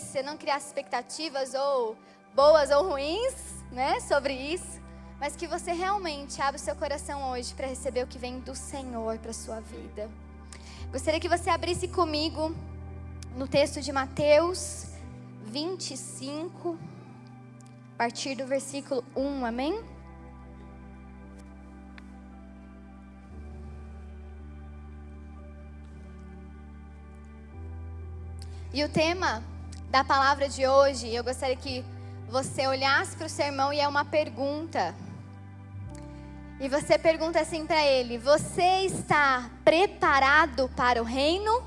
você não criasse expectativas ou boas ou ruins, né, sobre isso, mas que você realmente abra o seu coração hoje para receber o que vem do Senhor para a sua vida. Gostaria que você abrisse comigo no texto de Mateus 25, a partir do versículo 1, amém? E o tema da palavra de hoje, eu gostaria que você olhasse para o sermão e é uma pergunta. E você pergunta assim para ele: você está preparado para o reino?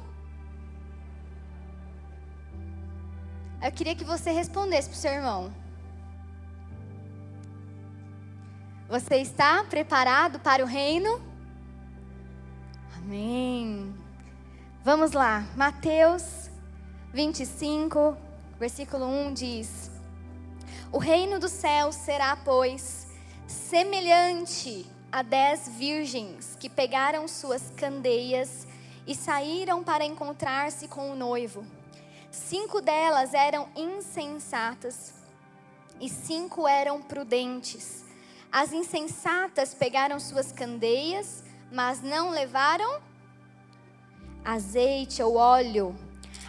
Eu queria que você respondesse para o seu irmão. Você está preparado para o reino? Amém. Vamos lá, Mateus 25, versículo 1 diz: o reino dos céus será, pois, semelhante a 10 virgens que pegaram suas candeias e saíram para encontrar-se com o noivo. 5 delas eram insensatas e 5 eram prudentes. As insensatas pegaram suas candeias, mas não levaram azeite ou óleo.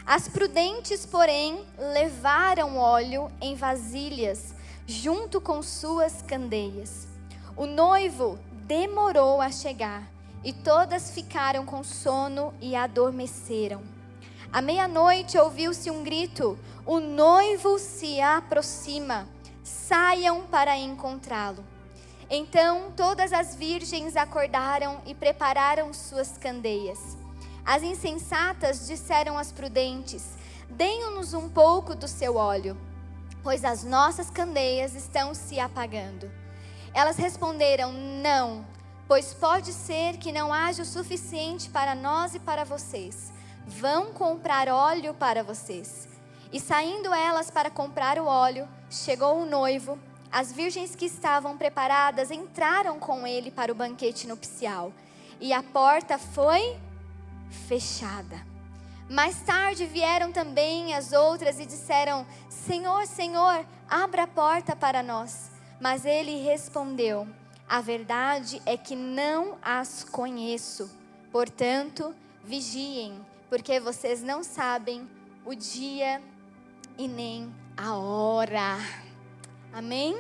As prudentes, porém, levaram óleo em vasilhas, junto com suas candeias. O noivo demorou a chegar, e todas ficaram com sono e adormeceram. À meia-noite ouviu-se um grito: o noivo se aproxima, saiam para encontrá-lo. Então todas as virgens acordaram e prepararam suas candeias. As insensatas disseram às prudentes: deem-nos um pouco do seu óleo, pois as nossas candeias estão se apagando. Elas responderam: não, pois pode ser que não haja o suficiente para nós e para vocês. Vão comprar óleo para vocês. E saindo elas para comprar o óleo, chegou o noivo. As virgens que estavam preparadas entraram com ele para o banquete nupcial, e a porta foi fechada. Mais tarde vieram também as outras e disseram: Senhor, Senhor, abra a porta para nós. Mas ele respondeu: a verdade é que não as conheço. Portanto, vigiem, porque vocês não sabem o dia e nem a hora. Amém?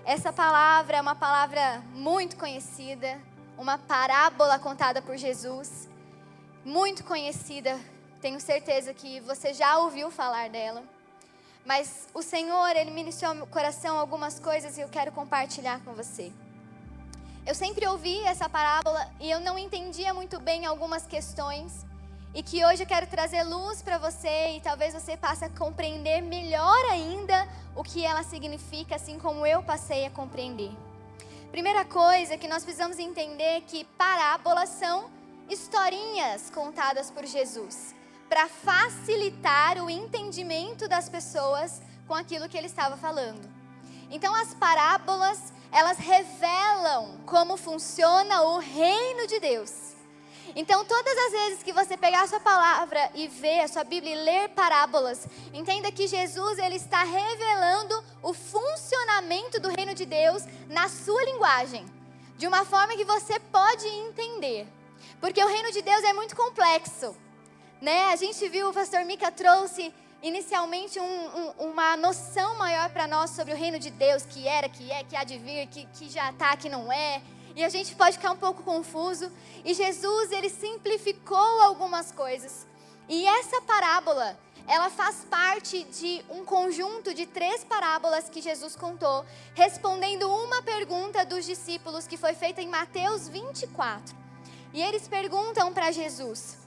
Essa palavra é uma palavra muito conhecida, uma parábola contada por Jesus, muito conhecida, tenho certeza que você já ouviu falar dela. Mas o Senhor, Ele ministrou ao meu coração algumas coisas e eu quero compartilhar com você. Eu sempre ouvi essa parábola e eu não entendia muito bem algumas questões. E que hoje eu quero trazer luz para você e talvez você passe a compreender melhor ainda o que ela significa, assim como eu passei a compreender. Primeira coisa que nós precisamos entender que parábolas são historinhas contadas por Jesus, para facilitar o entendimento das pessoas com aquilo que ele estava falando. Então as parábolas, elas revelam como funciona o reino de Deus. Então todas as vezes que você pegar a sua palavra e ver a sua Bíblia e ler parábolas, entenda que Jesus, ele está revelando o funcionamento do reino de Deus na sua linguagem, de uma forma que você pode entender. Porque o reino de Deus é muito complexo, né? A gente viu, o pastor Mica trouxe inicialmente uma noção maior para nós sobre o reino de Deus, que era, que é, que há de vir, que já está, que não é. E a gente pode ficar um pouco confuso. E Jesus, ele simplificou algumas coisas. E essa parábola, ela faz parte de um conjunto de 3 parábolas que Jesus contou, respondendo uma pergunta dos discípulos que foi feita em Mateus 24. E eles perguntam para Jesus: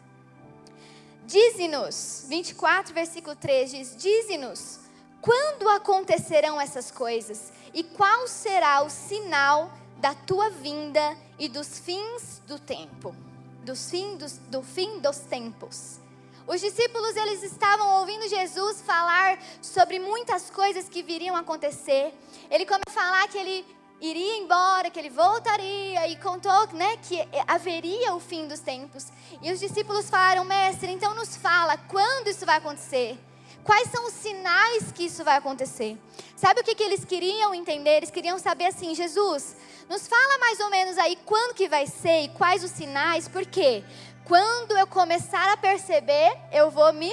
dize-nos, 24, versículo 3 diz: dize-nos, quando acontecerão essas coisas? E qual será o sinal da tua vinda e dos fins do tempo? Do fim dos tempos. Os discípulos, eles estavam ouvindo Jesus falar sobre muitas coisas que viriam a acontecer. Ele começou a falar que ele iria embora, que ele voltaria, e contou, né, que haveria o fim dos tempos. E os discípulos falaram: mestre, então nos fala quando isso vai acontecer, Quais são os sinais que isso vai acontecer? Sabe o que eles queriam entender? Eles queriam saber assim, Jesus, nos fala mais ou menos aí quando que vai ser e quais os sinais, porque quando eu começar a perceber, eu vou me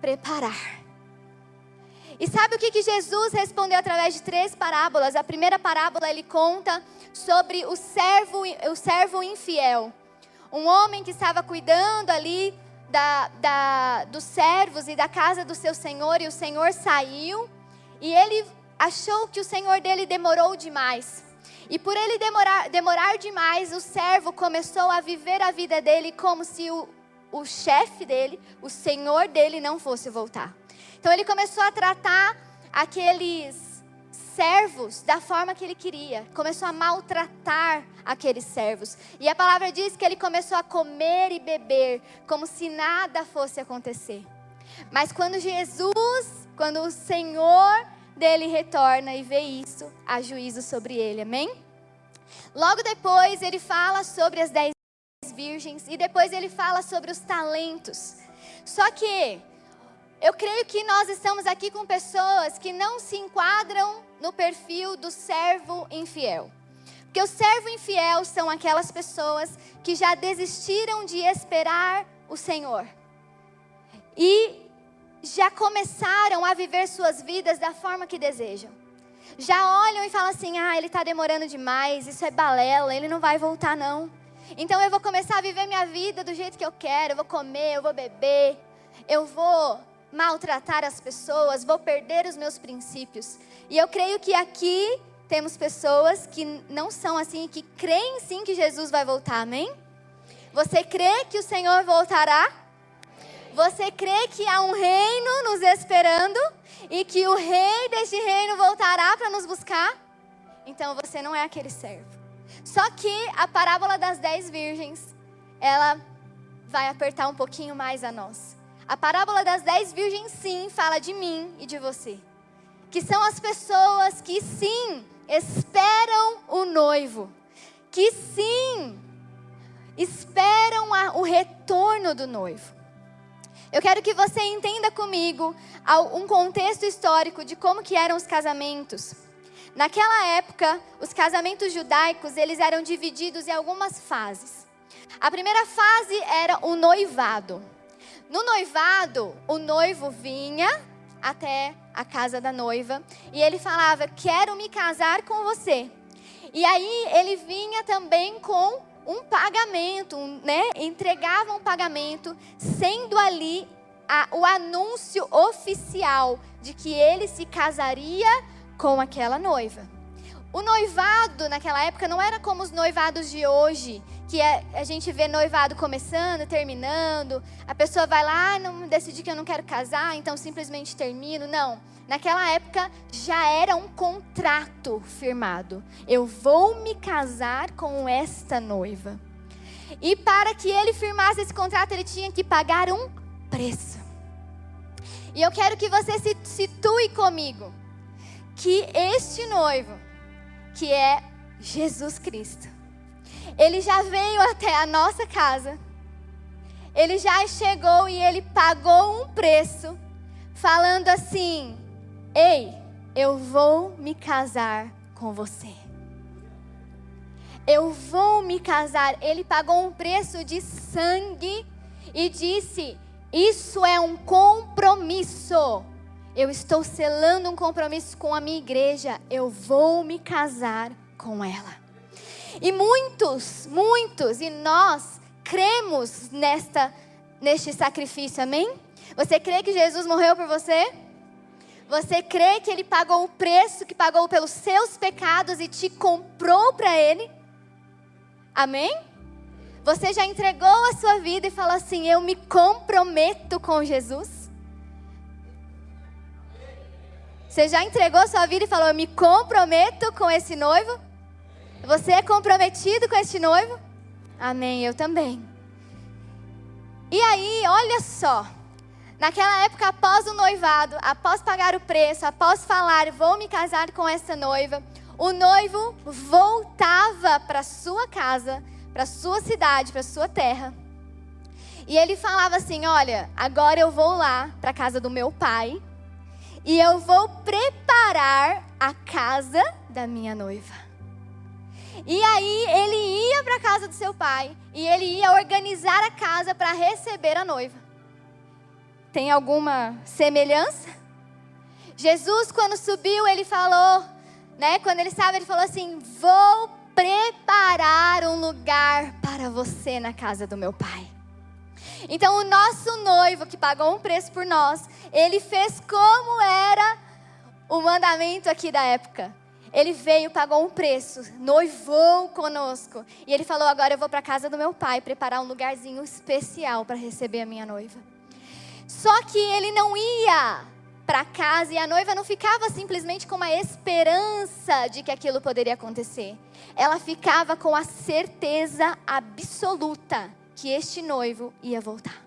preparar. E sabe o que Jesus respondeu através de 3 parábolas? A primeira parábola ele conta sobre o servo infiel. Um homem que estava cuidando ali dos servos e da casa do seu senhor, e o senhor saiu, e ele achou que o senhor dele demorou demais. E por ele demorar demais, o servo começou a viver a vida dele como se o chefe dele, o senhor dele, não fosse voltar. Então ele começou a tratar aqueles servos da forma que ele queria. Começou a maltratar aqueles servos. E a palavra diz que ele começou a comer e beber como se nada fosse acontecer. Mas quando o Senhor dele retorna e vê isso, há juízo sobre ele, amém? Logo depois ele fala sobre as 10 virgens e depois ele fala sobre os talentos. Só que eu creio que nós estamos aqui com pessoas que não se enquadram no perfil do servo infiel. Porque o servo infiel são aquelas pessoas que já desistiram de esperar o Senhor. E já começaram a viver suas vidas da forma que desejam. Já olham e falam assim, ele está demorando demais, isso é balela, ele não vai voltar não. Então eu vou começar a viver minha vida do jeito que eu quero, eu vou comer, eu vou beber, eu vou maltratar as pessoas, vou perder os meus princípios. E eu creio que aqui temos pessoas que não são assim, que creem sim que Jesus vai voltar, amém? Você crê que o Senhor voltará? Você crê que há um reino nos esperando e que o rei deste reino voltará para nos buscar? Então você não é aquele servo. Só que a parábola das 10 virgens, ela vai apertar um pouquinho mais a nós. A parábola das 10 virgens sim fala de mim e de você. Que são as pessoas que sim esperam o noivo. Que sim esperam o retorno do noivo. Eu quero que você entenda comigo um contexto histórico de como que eram os casamentos. Naquela época, os casamentos judaicos, eles eram divididos em algumas fases. A primeira fase era o noivado. No noivado, o noivo vinha até a casa da noiva e ele falava, quero me casar com você. E aí ele vinha também com um pagamento, entregava um pagamento, sendo ali o anúncio oficial de que ele se casaria com aquela noiva. O noivado naquela época não era como os noivados de hoje, que a gente vê noivado começando, terminando, a pessoa vai lá, não decidi que eu não quero casar, então simplesmente termino. Não, naquela época já era um contrato firmado. Eu vou me casar com esta noiva. E para que ele firmasse esse contrato, ele tinha que pagar um preço. E eu quero que você se situe comigo, que este noivo, que é Jesus Cristo, ele já veio até a nossa casa, ele já chegou e ele pagou um preço, falando assim, ei, eu vou me casar com você. Eu vou me casar. Ele pagou um preço de sangue e disse, isso é um compromisso. Eu estou selando um compromisso com a minha igreja. Eu vou me casar com ela. E muitos, e nós cremos neste sacrifício, amém? Você crê que Jesus morreu por você? Você crê que Ele pagou o preço, que pagou pelos seus pecados e te comprou para Ele? Amém? Você já entregou a sua vida e falou assim, eu me comprometo com Jesus? Você já entregou a sua vida e falou, eu me comprometo com esse noivo? Você é comprometido com este noivo? Amém, eu também. E aí, olha só. Naquela época, após o noivado, após pagar o preço, após falar, vou me casar com essa noiva, o noivo voltava para sua casa, para sua cidade, para sua terra. E ele falava assim, olha, agora eu vou lá para a casa do meu pai e eu vou preparar a casa da minha noiva. E aí ele ia para a casa do seu pai e ele ia organizar a casa para receber a noiva. Tem alguma semelhança? Jesus, quando subiu, ele falou, né? Quando ele estava, ele falou assim, vou preparar um lugar para você na casa do meu pai. Então o nosso noivo, que pagou um preço por nós, ele fez como era o mandamento aqui da época. Ele veio, pagou um preço, noivou conosco. E ele falou, agora eu vou para a casa do meu pai, preparar um lugarzinho especial para receber a minha noiva. Só que ele não ia para casa e a noiva não ficava simplesmente com uma esperança de que aquilo poderia acontecer. Ela ficava com a certeza absoluta que este noivo ia voltar.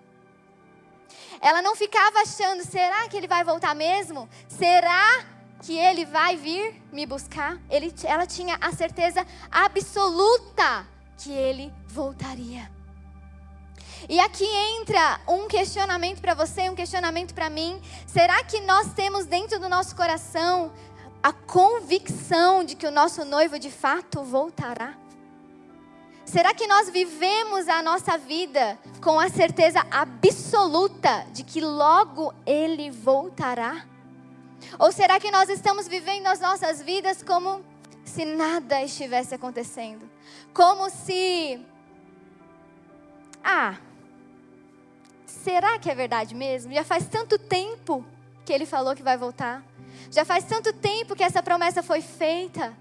Ela não ficava achando, será que ele vai voltar mesmo? Será que ele vai vir me buscar? Ela tinha a certeza absoluta que ele voltaria. E aqui entra um questionamento para você e um questionamento para mim. Será que nós temos dentro do nosso coração a convicção de que o nosso noivo de fato voltará? Será que nós vivemos a nossa vida com a certeza absoluta de que logo ele voltará? Ou será que nós estamos vivendo as nossas vidas como se nada estivesse acontecendo? Como se... será que é verdade mesmo? Já faz tanto tempo que ele falou que vai voltar. Já faz tanto tempo que essa promessa foi feita.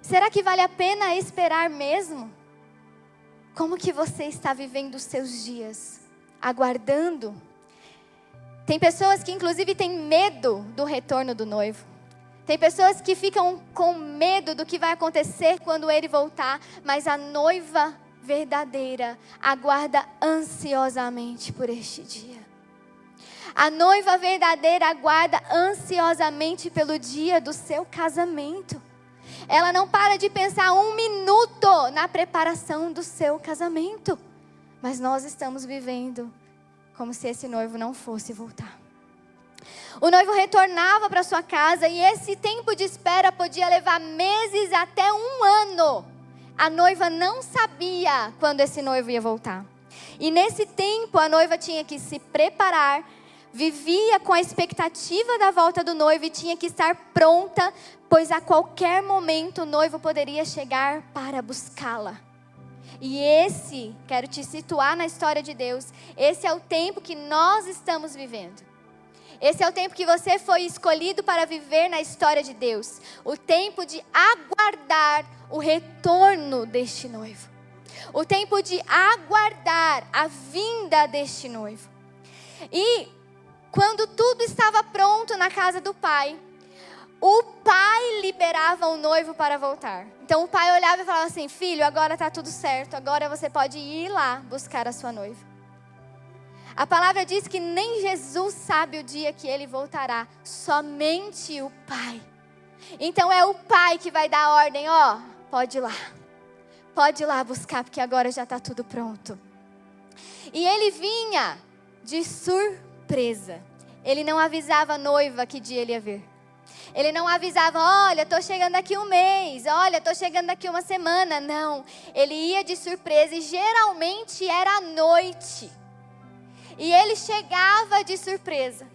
Será que vale a pena esperar mesmo? Como que você está vivendo os seus dias? Aguardando? Tem pessoas que inclusive têm medo do retorno do noivo. Tem pessoas que ficam com medo do que vai acontecer quando ele voltar. Mas a noiva verdadeira aguarda ansiosamente por este dia. A noiva verdadeira aguarda ansiosamente pelo dia do seu casamento. Ela não para de pensar um minuto na preparação do seu casamento. Mas nós estamos vivendo como se esse noivo não fosse voltar. O noivo retornava para sua casa e esse tempo de espera podia levar meses até um ano. A noiva não sabia quando esse noivo ia voltar. E nesse tempo a noiva tinha que se preparar, vivia com a expectativa da volta do noivo e tinha que estar pronta, pois a qualquer momento o noivo poderia chegar para buscá-la. E quero te situar na história de Deus, esse é o tempo que nós estamos vivendo. Esse é o tempo que você foi escolhido para viver na história de Deus. O tempo de aguardar o retorno deste noivo. O tempo de aguardar a vinda deste noivo. E quando tudo estava pronto na casa do pai, o pai liberava o noivo para voltar. Então o pai olhava e falava assim, filho, agora está tudo certo, agora você pode ir lá buscar a sua noiva. A palavra diz que nem Jesus sabe o dia que ele voltará, somente o pai. Então é o pai que vai dar a ordem, pode ir lá buscar, porque agora já está tudo pronto. E ele vinha de surpresa. Ele não avisava a noiva que dia ele ia vir. Ele não avisava, olha, estou chegando daqui um mês, olha, estou chegando daqui uma semana. Não, ele ia de surpresa e geralmente era à noite. E ele chegava de surpresa.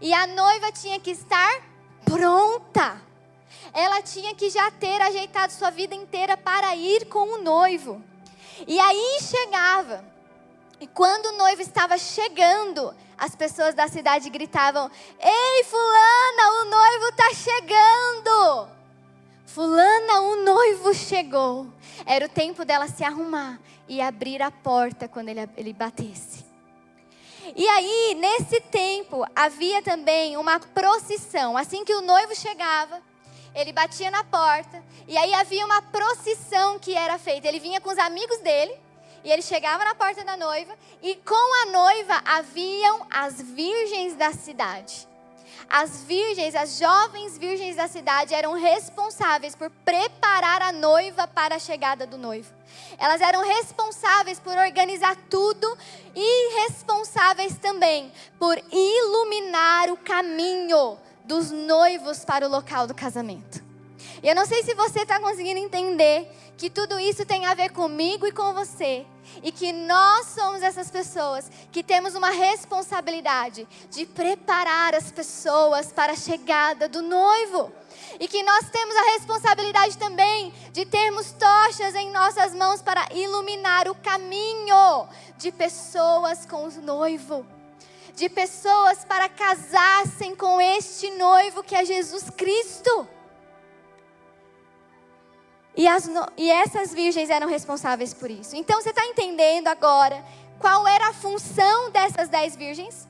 E a noiva tinha que estar pronta. Ela tinha que já ter ajeitado sua vida inteira para ir com o noivo. E aí chegava. E quando o noivo estava chegando, as pessoas da cidade gritavam, ei, fulana, o noivo está chegando. Fulana, o noivo chegou. Era o tempo dela se arrumar e abrir a porta quando ele batesse. E aí, nesse tempo, havia também uma procissão. Assim que o noivo chegava, ele batia na porta. E aí havia uma procissão que era feita. Ele vinha com os amigos dele. E ele chegava na porta da noiva. E com a noiva haviam as virgens da cidade. As virgens, as jovens virgens da cidade eram responsáveis por preparar a noiva para a chegada do noivo. Elas eram responsáveis por organizar tudo e responsáveis também por iluminar o caminho dos noivos para o local do casamento. E eu não sei se você está conseguindo entender que tudo isso tem a ver comigo e com você. E que nós somos essas pessoas que temos uma responsabilidade de preparar as pessoas para a chegada do noivo. E que nós temos a responsabilidade também de termos tochas em nossas mãos para iluminar o caminho de pessoas com o noivo. De pessoas para casar-se com este noivo que é Jesus Cristo. E essas virgens eram responsáveis por isso. Então você está entendendo agora qual era a função dessas 10 virgens?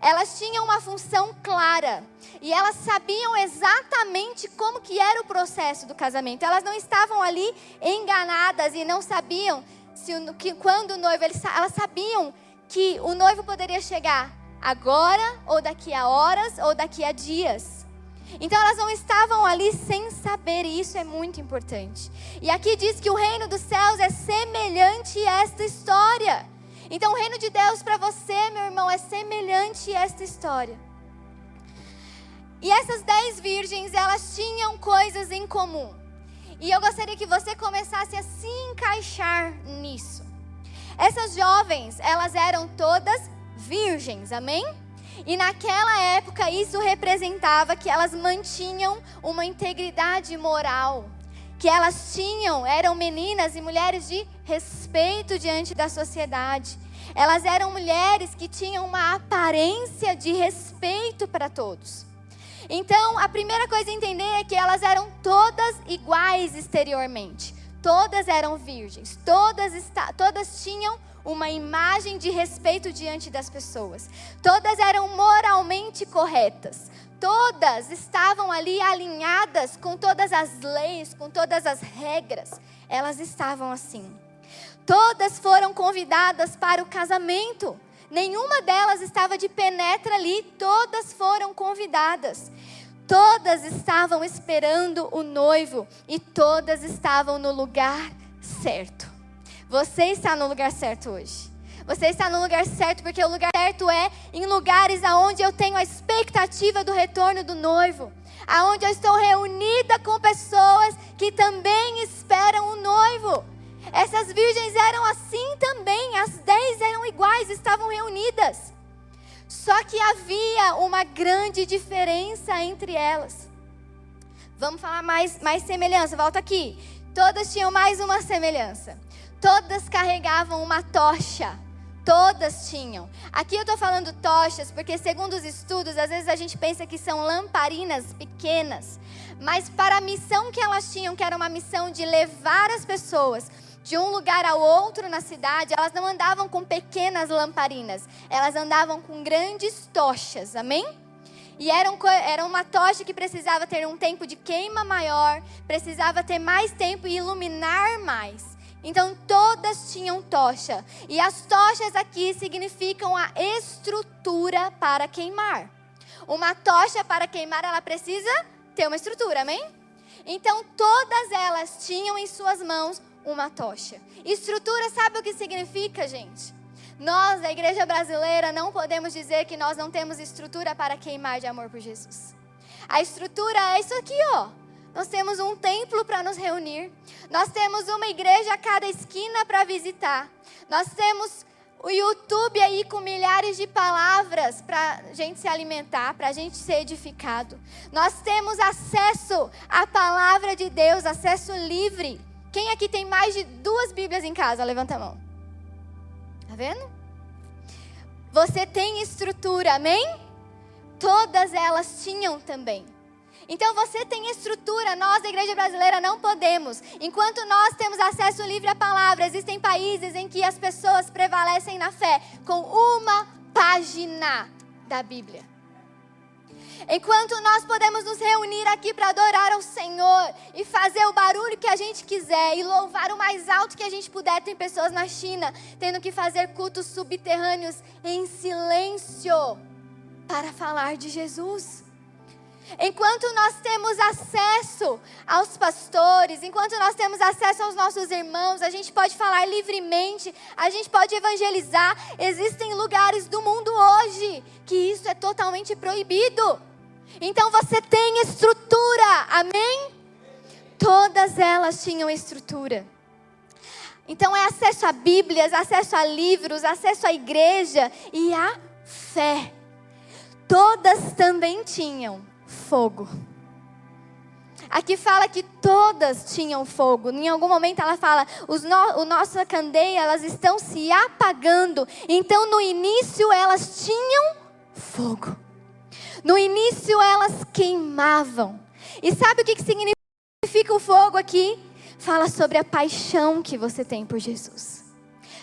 Elas tinham uma função clara. E elas sabiam exatamente como que era o processo do casamento. Elas não estavam ali enganadas e não sabiam quando o noivo... Elas sabiam que o noivo poderia chegar agora, ou daqui a horas, ou daqui a dias. Então elas não estavam ali sem saber, e isso é muito importante. E aqui diz que o reino dos céus é semelhante a esta história. Então o reino de Deus para você, meu irmão, é semelhante a esta história. E essas 10 virgens, elas tinham coisas em comum. E eu gostaria que você começasse a se encaixar nisso. Essas jovens, elas eram todas virgens, amém? E naquela época isso representava que elas mantinham uma integridade moral. Que elas eram meninas e mulheres de respeito diante da sociedade. Elas eram mulheres que tinham uma aparência de respeito para todos. Então a primeira coisa a entender é que elas eram todas iguais exteriormente. Todas eram virgens, todas tinham uma imagem de respeito diante das pessoas. Todas eram moralmente corretas. Todas estavam ali alinhadas com todas as leis, com todas as regras. Elas estavam assim. Todas foram convidadas para o casamento. Nenhuma delas estava de penetra ali. Todas foram convidadas. Todas estavam esperando o noivo e todas estavam no lugar certo. Você está no lugar certo hoje. Você está no lugar certo porque o lugar certo é em lugares onde eu tenho a expectativa do retorno do noivo. Aonde eu estou reunida com pessoas que também esperam o noivo. Essas virgens eram assim também. As 10 eram iguais, estavam reunidas. Só que havia uma grande diferença entre elas. Vamos falar mais semelhança, volta aqui. Todas tinham mais uma semelhança. Todas carregavam uma tocha. Todas tinham. Aqui eu estou falando tochas porque, segundo os estudos, às vezes a gente pensa que são lamparinas pequenas. Mas para a missão que elas tinham, que era uma missão de levar as pessoas de um lugar ao outro na cidade, elas não andavam com pequenas lamparinas. Elas andavam com grandes tochas, amém? E era uma tocha que precisava ter um tempo de queima maior, precisava ter mais tempo e iluminar mais. Então todas tinham tocha. E as tochas aqui significam a estrutura para queimar. Uma tocha para queimar, ela precisa ter uma estrutura, amém? Então todas elas tinham em suas mãos uma tocha. Estrutura, sabe o que significa, gente? Nós, da igreja brasileira, não podemos dizer que nós não temos estrutura para queimar de amor por Jesus. A estrutura é isso aqui, ó. Nós temos um templo para nos reunir. Nós temos uma igreja a cada esquina para visitar. Nós temos o YouTube aí com milhares de palavras para a gente se alimentar, para a gente ser edificado. Nós temos acesso à palavra de Deus, acesso livre. Quem aqui tem mais de 2 Bíblias em casa? Levanta a mão. Tá vendo? Você tem estrutura, amém? Todas elas tinham também. Então você tem estrutura, nós da igreja brasileira não podemos. Enquanto nós temos acesso livre à palavra, existem países em que as pessoas prevalecem na fé com uma página da Bíblia. Enquanto nós podemos nos reunir aqui para adorar ao Senhor e fazer o barulho que a gente quiser e louvar o mais alto que a gente puder, tem pessoas na China tendo que fazer cultos subterrâneos em silêncio para falar de Jesus. Enquanto nós temos acesso aos pastores, enquanto nós temos acesso aos nossos irmãos, a gente pode falar livremente, a gente pode evangelizar. Existem lugares do mundo hoje que isso é totalmente proibido. Então você tem estrutura, amém? Todas elas tinham estrutura. Então é acesso a Bíblias, acesso a livros, acesso à igreja e a fé. Todas também tinham fogo. Aqui fala que todas tinham fogo. Em algum momento ela fala, nossa candeia, elas estão se apagando. Então no início elas tinham fogo. No início elas queimavam. E sabe o que significa o fogo aqui? Fala sobre a paixão que você tem por Jesus.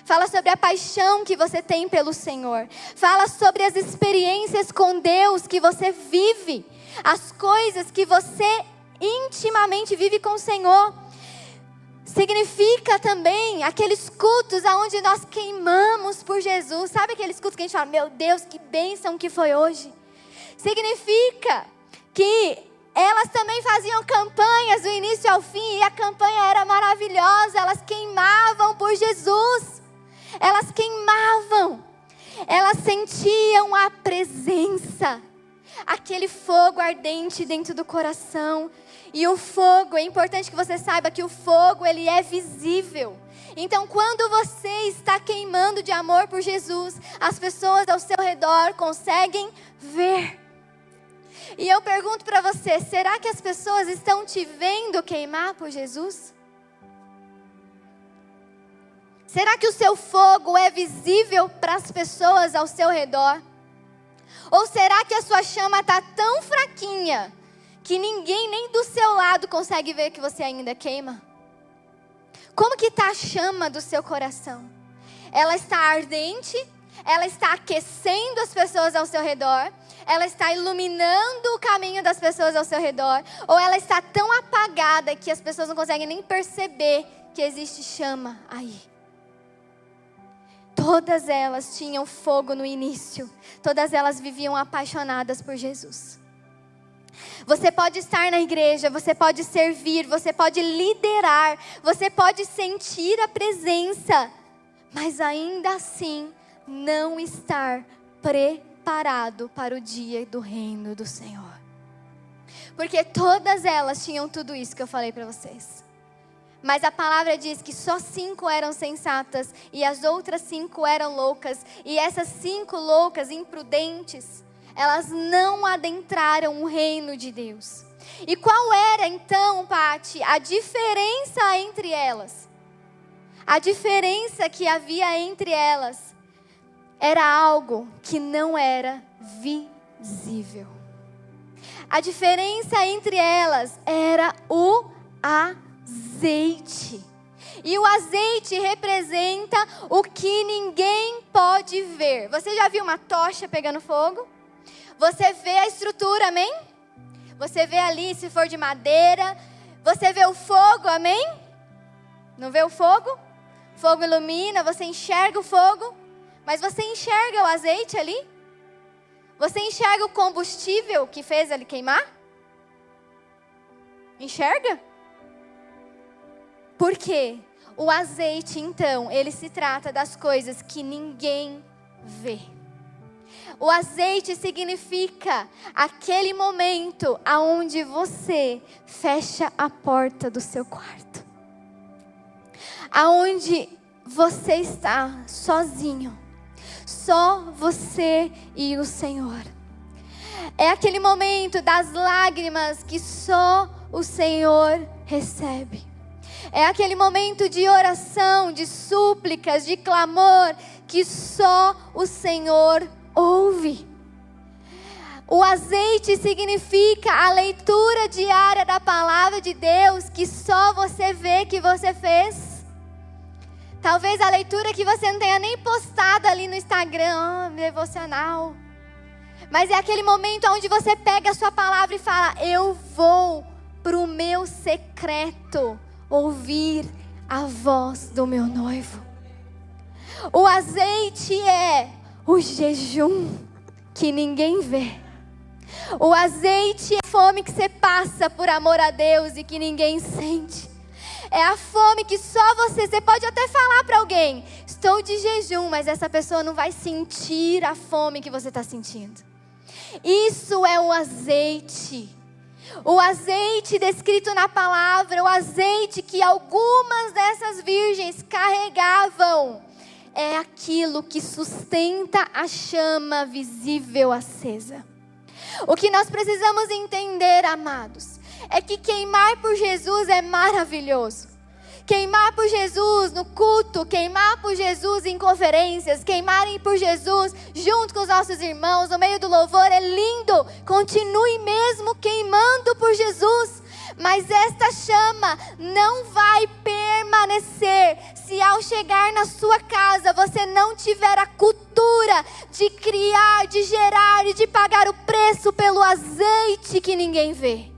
Fala sobre a paixão que você tem pelo Senhor. Fala sobre as experiências com Deus que você vive. As coisas que você intimamente vive com o Senhor. Significa também aqueles cultos onde nós queimamos por Jesus. Sabe aqueles cultos que a gente fala, meu Deus, que bênção que foi hoje. Significa que elas também faziam campanhas do início ao fim. E a campanha era maravilhosa. Elas queimavam por Jesus. Elas queimavam. Elas sentiam a presença. Aquele fogo ardente dentro do coração. E o fogo, é importante que você saiba que o fogo, ele é visível. Então, quando você está queimando de amor por Jesus, as pessoas ao seu redor conseguem ver. E eu pergunto para você, será que as pessoas estão te vendo queimar por Jesus? Será que o seu fogo é visível para as pessoas ao seu redor? Ou será que a sua chama está tão fraquinha que ninguém nem do seu lado consegue ver que você ainda queima? Como que está a chama do seu coração? Ela está ardente? Ela está aquecendo as pessoas ao seu redor? Ela está iluminando o caminho das pessoas ao seu redor? Ou ela está tão apagada que as pessoas não conseguem nem perceber que existe chama aí? Todas elas tinham fogo no início. Todas elas viviam apaixonadas por Jesus. Você pode estar na igreja, você pode servir, você pode liderar, você pode sentir a presença, mas ainda assim não estar preparado para o dia do reino do Senhor. Porque todas elas tinham tudo isso que eu falei para vocês. Mas a palavra diz que só 5 eram sensatas e as outras 5 eram loucas. E essas 5 loucas, imprudentes, elas não adentraram o reino de Deus. E qual era então, Pati, a diferença entre elas? A diferença que havia entre elas era algo que não era visível. A diferença entre elas era o azeite. E o azeite representa o que ninguém pode ver. Você já viu uma tocha pegando fogo? Você vê a estrutura, amém? Você vê ali, se for de madeira. Você vê o fogo, amém? Não vê o fogo? O fogo ilumina, você enxerga o fogo. Mas você enxerga o azeite ali? Você enxerga o combustível que fez ele queimar? Enxerga? Por quê? O azeite, então, ele se trata das coisas que ninguém vê. O azeite significa aquele momento aonde você fecha a porta do seu quarto. Aonde você está sozinho. Só você e o Senhor. É aquele momento das lágrimas que só o Senhor recebe. É aquele momento de oração, de súplicas, de clamor, que só o Senhor ouve. O azeite significa a leitura diária da palavra de Deus, que só você vê que você fez. Talvez a leitura que você não tenha nem postado ali no Instagram, devocional. Mas é aquele momento onde você pega a sua palavra e fala, eu vou para o meu secreto ouvir a voz do meu noivo. O azeite é o jejum que ninguém vê. O azeite é a fome que você passa por amor a Deus e que ninguém sente. É a fome que só você pode até falar para alguém, estou de jejum, mas essa pessoa não vai sentir a fome que você está sentindo. Isso é o azeite. O azeite descrito na palavra, o azeite que algumas dessas virgens carregavam, é aquilo que sustenta a chama visível acesa. O que nós precisamos entender, amados, é que queimar por Jesus é maravilhoso. Queimar por Jesus no culto, queimar por Jesus em conferências, queimarem por Jesus junto com os nossos irmãos, no meio do louvor, é lindo. Continue mesmo queimando por Jesus. Mas esta chama não vai permanecer se ao chegar na sua casa você não tiver a cultura de criar, de gerar e de pagar o preço pelo azeite que ninguém vê.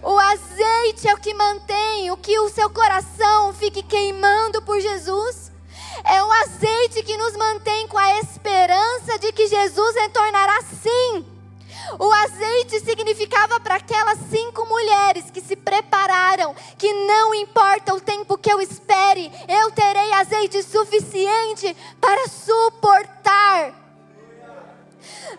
O azeite é o que mantém o que o seu coração fique queimando por Jesus. É o azeite que nos mantém com a esperança de que Jesus retornará sim. O azeite significava para aquelas 5 mulheres que se prepararam, que não importa o tempo que eu espere, eu terei azeite suficiente para suportar.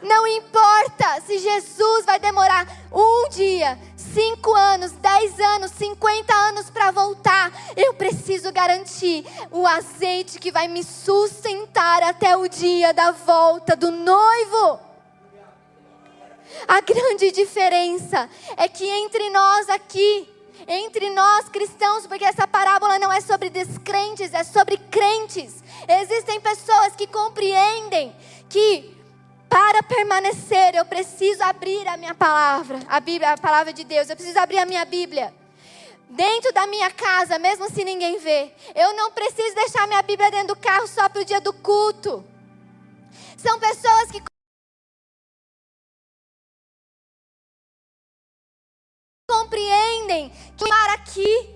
Não importa se Jesus vai demorar 1 dia, 5 anos, 10 anos, 50 anos para voltar. Eu preciso garantir o azeite que vai me sustentar até o dia da volta do noivo. A grande diferença é que entre nós aqui, entre nós cristãos, porque essa parábola não é sobre descrentes, é sobre crentes. Existem pessoas que compreendem que para permanecer, eu preciso abrir a minha palavra, a Bíblia, a palavra de Deus. Eu preciso abrir a minha Bíblia dentro da minha casa, mesmo se ninguém vê. Eu não preciso deixar minha Bíblia dentro do carro só para o dia do culto. São pessoas que compreendem que para aqui.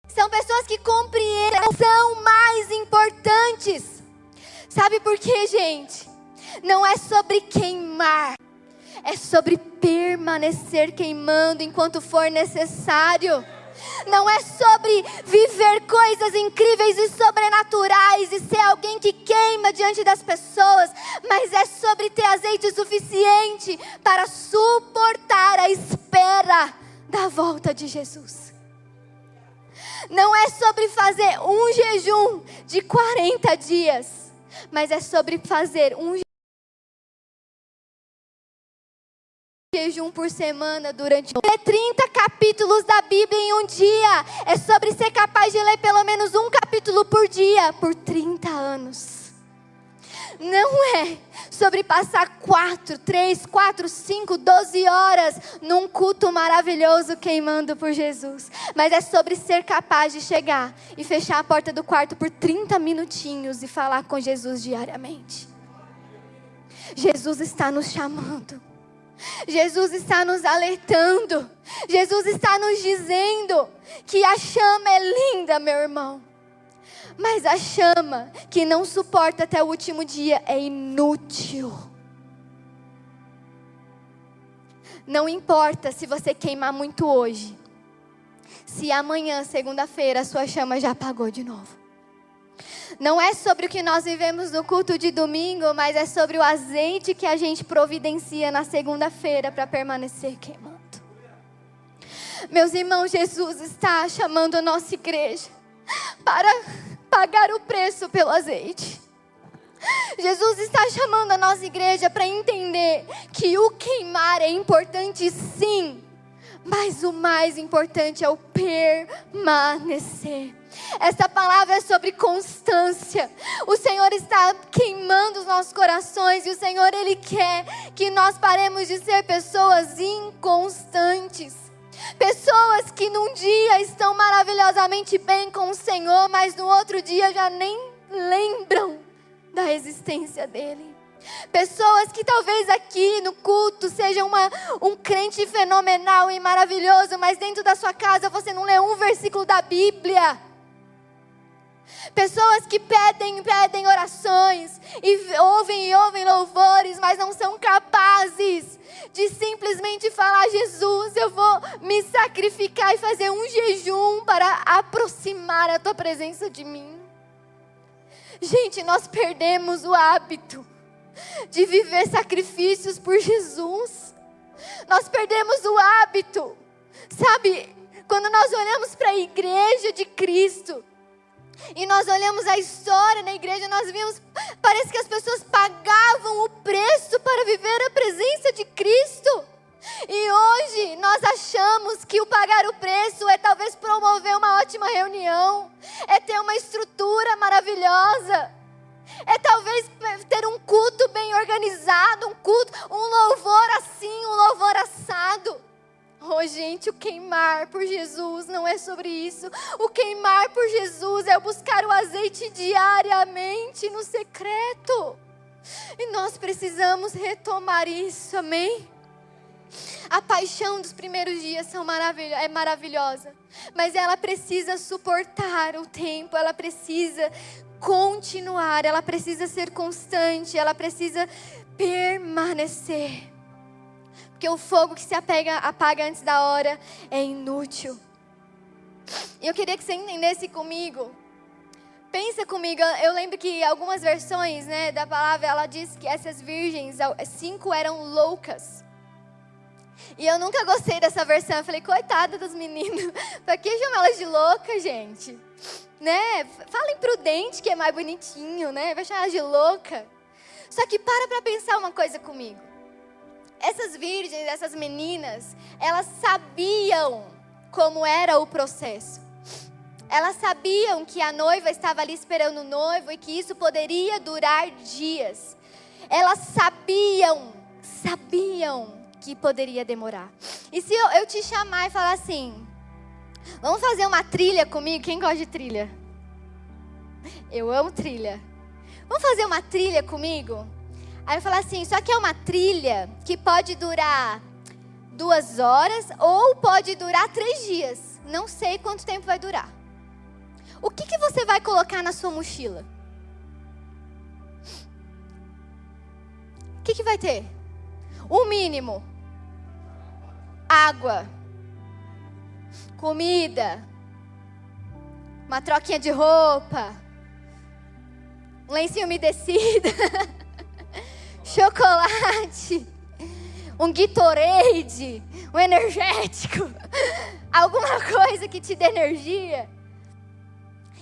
São pessoas que compreendem, são mais importantes. Sabe por quê, gente? Não é sobre queimar, é sobre permanecer queimando enquanto for necessário. Não é sobre viver coisas incríveis e sobrenaturais e ser alguém que queima diante das pessoas, mas é sobre ter azeite suficiente para suportar a espera da volta de Jesus. Não é sobre fazer um jejum de 40 dias, mas é sobre fazer um jejum por semana durante 30 capítulos da Bíblia em um dia. É sobre ser capaz de ler pelo menos um capítulo por dia por 30 anos. Não é sobre passar 4, 3, 4, 5, 12 horas num culto maravilhoso queimando por Jesus. Mas é sobre ser capaz de chegar e fechar a porta do quarto por 30 minutinhos e falar com Jesus diariamente. Jesus está nos chamando. Jesus está nos alertando. Jesus está nos dizendo que a chama é linda, meu irmão. Mas a chama que não suporta até o último dia é inútil. Não importa se você queimar muito hoje, se amanhã, segunda-feira, a sua chama já apagou de novo. Não é sobre o que nós vivemos no culto de domingo, mas é sobre o azeite que a gente providencia na segunda-feira para permanecer queimando. Meus irmãos, Jesus está chamando a nossa igreja para pagar o preço pelo azeite. Jesus está chamando a nossa igreja para entender que o queimar é importante sim, mas o mais importante é o permanecer. Essa palavra é sobre constância. O Senhor está queimando os nossos corações e o Senhor, Ele quer que nós paremos de ser pessoas inconstantes. Pessoas que num dia estão maravilhosamente bem com o Senhor, mas no outro dia já nem lembram da existência dEle. Pessoas que talvez aqui no culto sejam um crente fenomenal e maravilhoso, mas dentro da sua casa você não lê um versículo da Bíblia. Pessoas que pedem orações e ouvem louvores, mas não são capazes de simplesmente falar: Jesus, eu vou me sacrificar e fazer um jejum para aproximar a tua presença de mim. Gente, nós perdemos o hábito de viver sacrifícios por Jesus. Nós perdemos o hábito, sabe? Quando nós olhamos para a igreja de Cristo, e nós olhamos a história na igreja, nós vimos, parece que as pessoas pagavam o preço para viver a presença de Cristo. E hoje nós achamos que o pagar o preço é talvez promover uma ótima reunião, é ter uma estrutura maravilhosa, é talvez ter um culto bem organizado, um louvor assim, um louvor assado. Oh, gente, o queimar por Jesus não é sobre isso. O queimar por Jesus é buscar o azeite diariamente no secreto. E nós precisamos retomar isso, amém? A paixão dos primeiros dias é maravilhosa, mas ela precisa suportar o tempo, ela precisa continuar, ela precisa ser constante, ela precisa permanecer. Porque o fogo que se apaga antes da hora é inútil. E eu queria que você entendesse comigo. Pensa comigo, eu lembro que algumas versões, né, da palavra, ela diz que essas virgens, 5 eram loucas. E eu nunca gostei dessa versão. Eu falei, coitada dos meninos. Pra que chamar elas de louca, gente? Né? Fala imprudente, que é mais bonitinho, né? Vai chamar elas de louca. Só que para pensar uma coisa comigo. Essas virgens, essas meninas, elas sabiam como era o processo. Elas sabiam que a noiva estava ali esperando o noivo e que isso poderia durar dias. Elas sabiam que poderia demorar. E se eu te chamar e falar assim, vamos fazer uma trilha comigo? Quem gosta de trilha? Eu amo trilha. Vamos fazer uma trilha comigo? Aí eu falar assim, só que é uma trilha que pode durar 2 horas ou pode durar 3 dias. Não sei quanto tempo vai durar. O que você vai colocar na sua mochila? O que vai ter? O mínimo. Água. Comida. Uma troquinha de roupa. Um lencinho umedecido. Chocolate, um Gatorade, um energético, alguma coisa que te dê energia.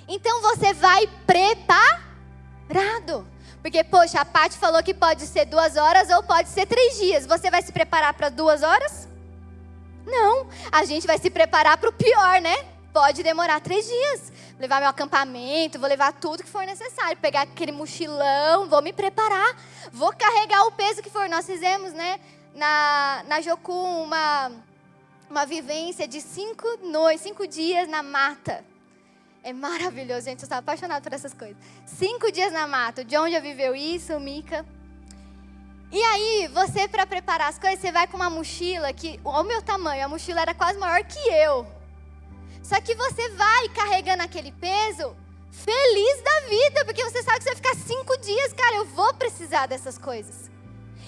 Então você vai preparado. Porque, poxa, a Paty falou que pode ser 2 horas ou pode ser 3 dias. Você vai se preparar para 2 horas? Não, a gente vai se preparar para o pior, né? Pode demorar 3 dias. Levar meu acampamento, vou levar tudo que for necessário. Pegar aquele mochilão, vou me preparar. Vou carregar o peso que for. Nós fizemos, né, na Jocum, uma vivência de 5 dias na mata. É maravilhoso, gente. Eu estava apaixonada por essas coisas. 5 dias na mata. O John já viveu isso, o Mika. E aí, você, para preparar as coisas, você vai com uma mochila que, ao meu tamanho, a mochila era quase maior que eu. Só que você vai carregando aquele peso feliz da vida, porque você sabe que você vai ficar 5 dias, cara, eu vou precisar dessas coisas.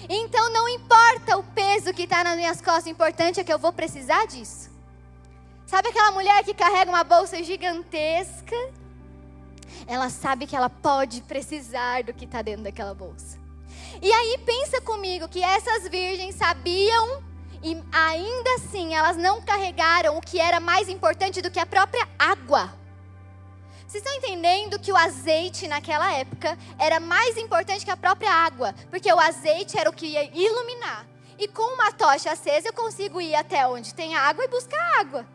Então não importa o peso que está nas minhas costas, o importante é que eu vou precisar disso. Sabe aquela mulher que carrega uma bolsa gigantesca? Ela sabe que ela pode precisar do que está dentro daquela bolsa. E aí pensa comigo que essas virgens sabiam e ainda assim elas não carregaram o que era mais importante do que a própria água. Vocês estão entendendo que o azeite naquela época era mais importante que a própria água? Porque o azeite era o que ia iluminar. E com uma tocha acesa eu consigo ir até onde tem água e buscar água.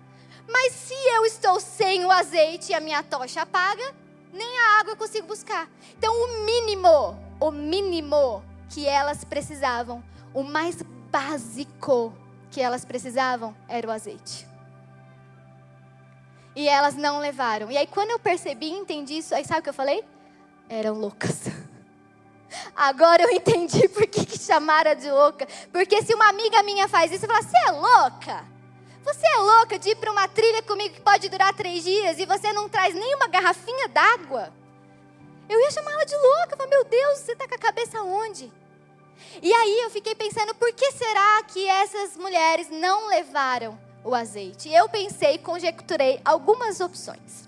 Mas se eu estou sem o azeite e a minha tocha apaga, nem a água eu consigo buscar. Então o mínimo que elas precisavam, o mais básico que elas precisavam era o azeite. E elas não levaram. E aí quando eu percebi e entendi isso, aí sabe o que eu falei? Eram loucas. Agora eu entendi por que chamaram de louca. Porque se uma amiga minha faz isso, eu falo, você é louca? Você é louca de ir para uma trilha comigo que pode durar 3 dias e você não traz nenhuma garrafinha d'água? Eu ia chamar ela de louca, falar, meu Deus, você está com a cabeça onde? E aí eu fiquei pensando, por que será que essas mulheres não levaram o azeite? E eu pensei, conjecturei algumas opções.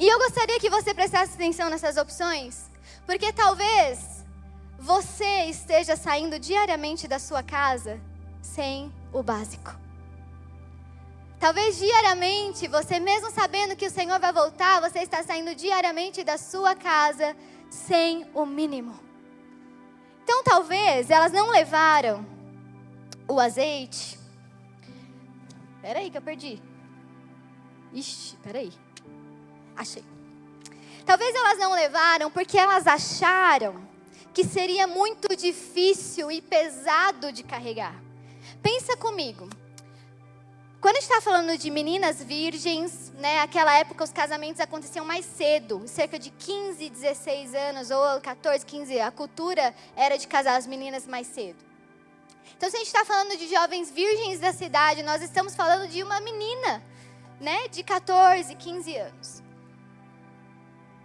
E eu gostaria que você prestasse atenção nessas opções, porque talvez você esteja saindo diariamente da sua casa sem o básico. Talvez diariamente, você mesmo sabendo que o Senhor vai voltar, você está saindo diariamente da sua casa sem o mínimo. Então talvez elas não levaram o azeite. Peraí que eu perdi. Ixi, peraí. Achei. Talvez elas não levaram porque elas acharam que seria muito difícil e pesado de carregar. Pensa comigo. Quando a gente está falando de meninas virgens, né, naquela época os casamentos aconteciam mais cedo, cerca de 15, 16 anos, ou 14, 15, a cultura era de casar as meninas mais cedo. Então, se a gente está falando de jovens virgens da cidade, nós estamos falando de uma menina, né, de 14, 15 anos.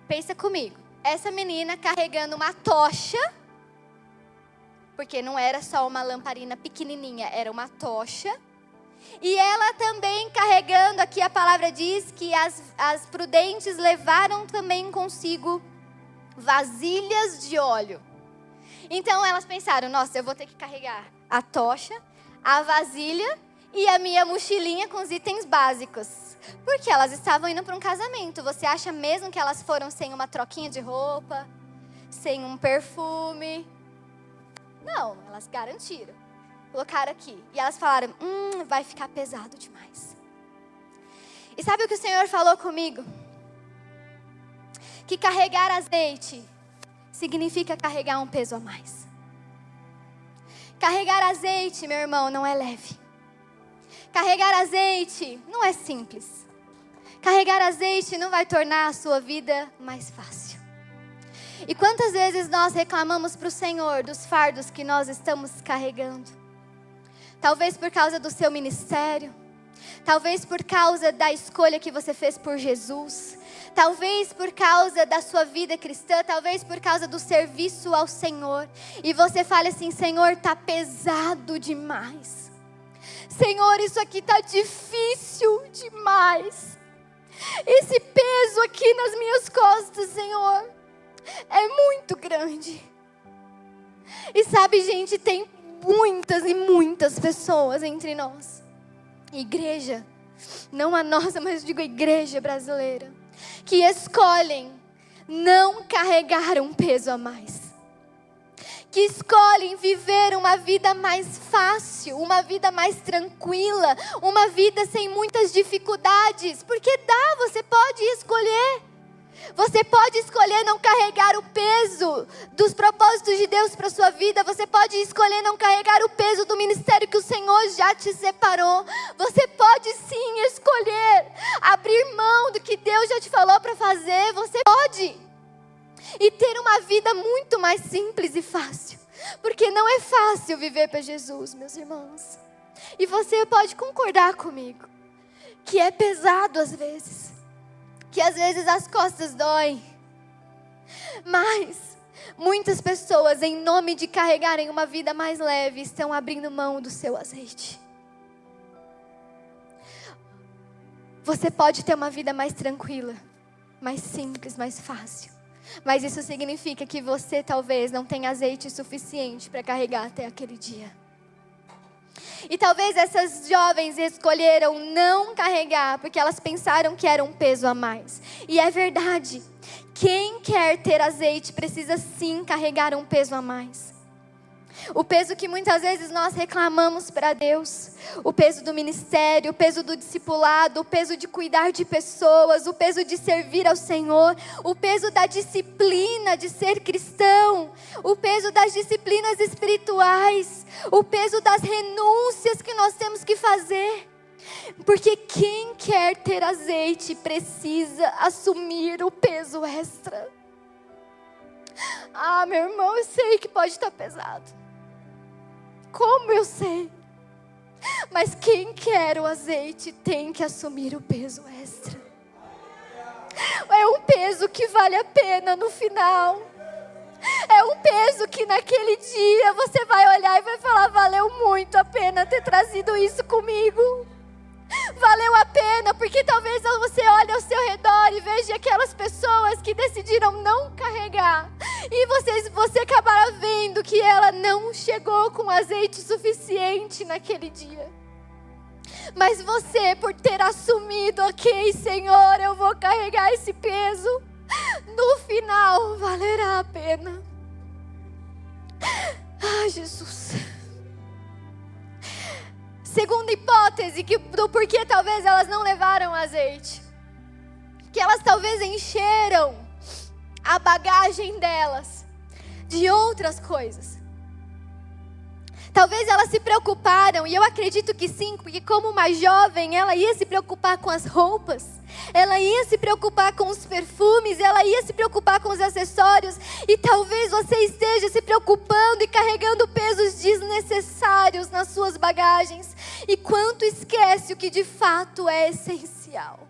Pensa comigo, essa menina carregando uma tocha, porque não era só uma lamparina pequenininha, era uma tocha. E ela também carregando, aqui a palavra diz que as prudentes levaram também consigo vasilhas de óleo. Então elas pensaram, nossa, eu vou ter que carregar a tocha, a vasilha e a minha mochilinha com os itens básicos. Porque elas estavam indo para um casamento. Você acha mesmo que elas foram sem uma troquinha de roupa? Sem um perfume? Não, elas garantiram. Colocaram aqui. E elas falaram, vai ficar pesado demais. E sabe o que o Senhor falou comigo? Que carregar azeite significa carregar um peso a mais. Carregar azeite, meu irmão, não é leve. Carregar azeite não é simples. Carregar azeite não vai tornar a sua vida mais fácil. E quantas vezes nós reclamamos para o Senhor dos fardos que nós estamos carregando? Talvez por causa do seu ministério. Talvez por causa da escolha que você fez por Jesus. Talvez por causa da sua vida cristã. Talvez por causa do serviço ao Senhor. E você fala assim, Senhor, está pesado demais. Senhor, isso aqui está difícil demais. Esse peso aqui nas minhas costas, Senhor, é muito grande. E sabe, gente, tem muitas e muitas pessoas entre nós. Igreja, não a nossa, mas eu digo a igreja brasileira, que escolhem não carregar um peso a mais. Que escolhem viver uma vida mais fácil, uma vida mais tranquila, uma vida sem muitas dificuldades. Porque você pode escolher. Você pode escolher não carregar o peso dos propósitos de Deus para a sua vida. Você pode escolher não carregar o peso do ministério que o Senhor já te separou. Você pode sim escolher abrir mão do que Deus já te falou para fazer. Você pode. E ter uma vida muito mais simples e fácil. Porque não é fácil viver para Jesus, meus irmãos. E você pode concordar comigo que é pesado às vezes. Que às vezes as costas doem. Mas muitas pessoas, em nome de carregarem uma vida mais leve, estão abrindo mão do seu azeite. Você pode ter uma vida mais tranquila, mais simples, mais fácil. Mas isso significa que você talvez não tenha azeite suficiente para carregar até aquele dia. E talvez essas jovens escolheram não carregar, porque elas pensaram que era um peso a mais. E é verdade, quem quer ter azeite precisa sim carregar um peso a mais. O peso que muitas vezes nós reclamamos para Deus. O peso do ministério, o peso do discipulado, o peso de cuidar de pessoas, o peso de servir ao Senhor, o peso da disciplina de ser cristão, o peso das disciplinas espirituais, o peso das renúncias que nós temos que fazer. Porque quem quer ter azeite precisa assumir o peso extra. Ah, meu irmão, eu sei que pode estar pesado. Como eu sei? Mas quem quer o azeite tem que assumir o peso extra. É um peso que vale a pena no final. É um peso que naquele dia você vai olhar e vai falar: valeu muito a pena ter trazido isso comigo. Valeu a pena, porque talvez você olhe ao seu redor e veja aquelas pessoas que decidiram não carregar. E você acabará vendo que ela não chegou com azeite suficiente naquele dia. Mas você, por ter assumido: ok, Senhor, eu vou carregar esse peso, no final valerá a pena. Ah, Jesus. Segunda hipótese do porquê talvez elas não levaram azeite. Que elas talvez encheram a bagagem delas de outras coisas. Talvez elas se preocuparam, e eu acredito que sim, porque como uma jovem, ela ia se preocupar com as roupas, ela ia se preocupar com os perfumes, ela ia se preocupar com os acessórios, e talvez você esteja se preocupando e carregando pesos desnecessários nas suas bagagens, e quanto esquece o que de fato é essencial.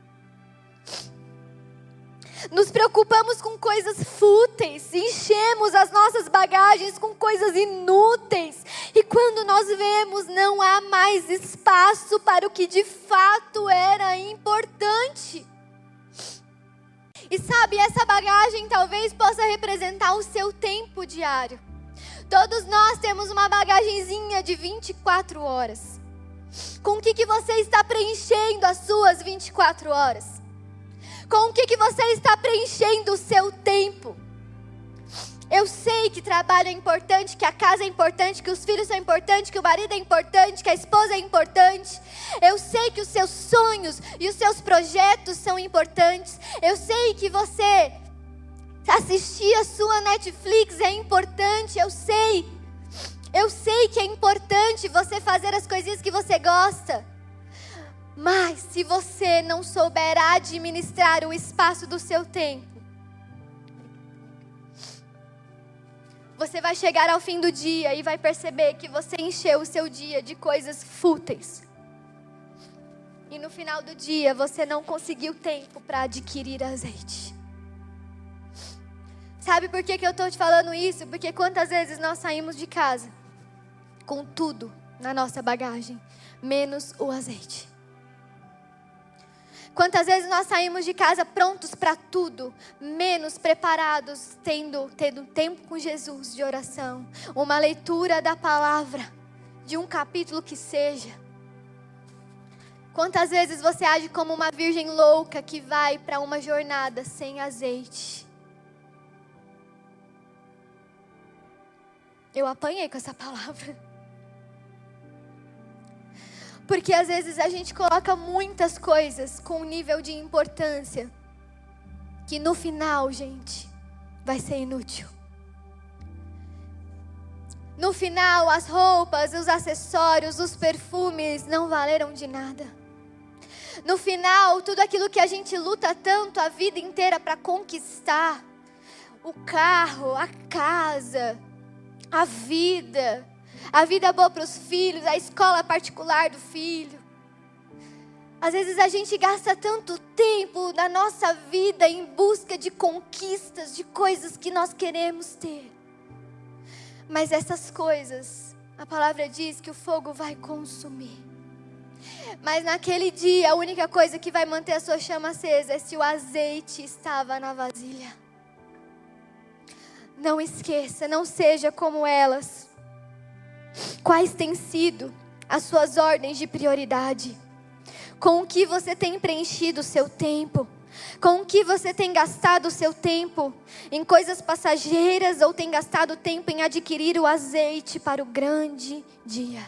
Nos preocupamos com coisas fúteis, enchemos as nossas bagagens com coisas inúteis. E quando nós vemos, não há mais espaço para o que de fato era importante. E sabe, essa bagagem talvez possa representar o seu tempo diário. Todos nós temos uma bagagenzinha de 24 horas. Com o que você está preenchendo as suas 24 horas? Com o que você está preenchendo o seu tempo? Eu sei que trabalho é importante, que a casa é importante, que os filhos são importantes, que o marido é importante, que a esposa é importante. Eu sei que os seus sonhos e os seus projetos são importantes. Eu sei que você assistir a sua Netflix é importante. Eu sei que é importante você fazer as coisinhas que você gosta. Mas se você não souber administrar o espaço do seu tempo, você vai chegar ao fim do dia e vai perceber que você encheu o seu dia de coisas fúteis. E no final do dia você não conseguiu tempo para adquirir azeite. Sabe por que eu estou te falando isso? Porque quantas vezes nós saímos de casa com tudo na nossa bagagem, menos o azeite. Quantas vezes nós saímos de casa prontos para tudo, menos preparados, tendo tempo com Jesus de oração, uma leitura da palavra, de um capítulo que seja. Quantas vezes você age como uma virgem louca que vai para uma jornada sem azeite? Eu apanhei com essa palavra. Porque às vezes a gente coloca muitas coisas com um nível de importância que no final, gente, vai ser inútil. No final, as roupas, os acessórios, os perfumes não valeram de nada. No final, tudo aquilo que a gente luta tanto a vida inteira para conquistar, o carro, a casa, a vida boa para os filhos, a escola particular do filho. Às vezes a gente gasta tanto tempo da nossa vida em busca de conquistas, de coisas que nós queremos ter. Mas essas coisas, a palavra diz que o fogo vai consumir. Mas naquele dia, a única coisa que vai manter a sua chama acesa é se o azeite estava na vasilha. Não esqueça, não seja como elas. Quais têm sido as suas ordens de prioridade? Com o que você tem preenchido o seu tempo? Com o que você tem gastado o seu tempo? Em coisas passageiras ou tem gastado tempo em adquirir o azeite para o grande dia?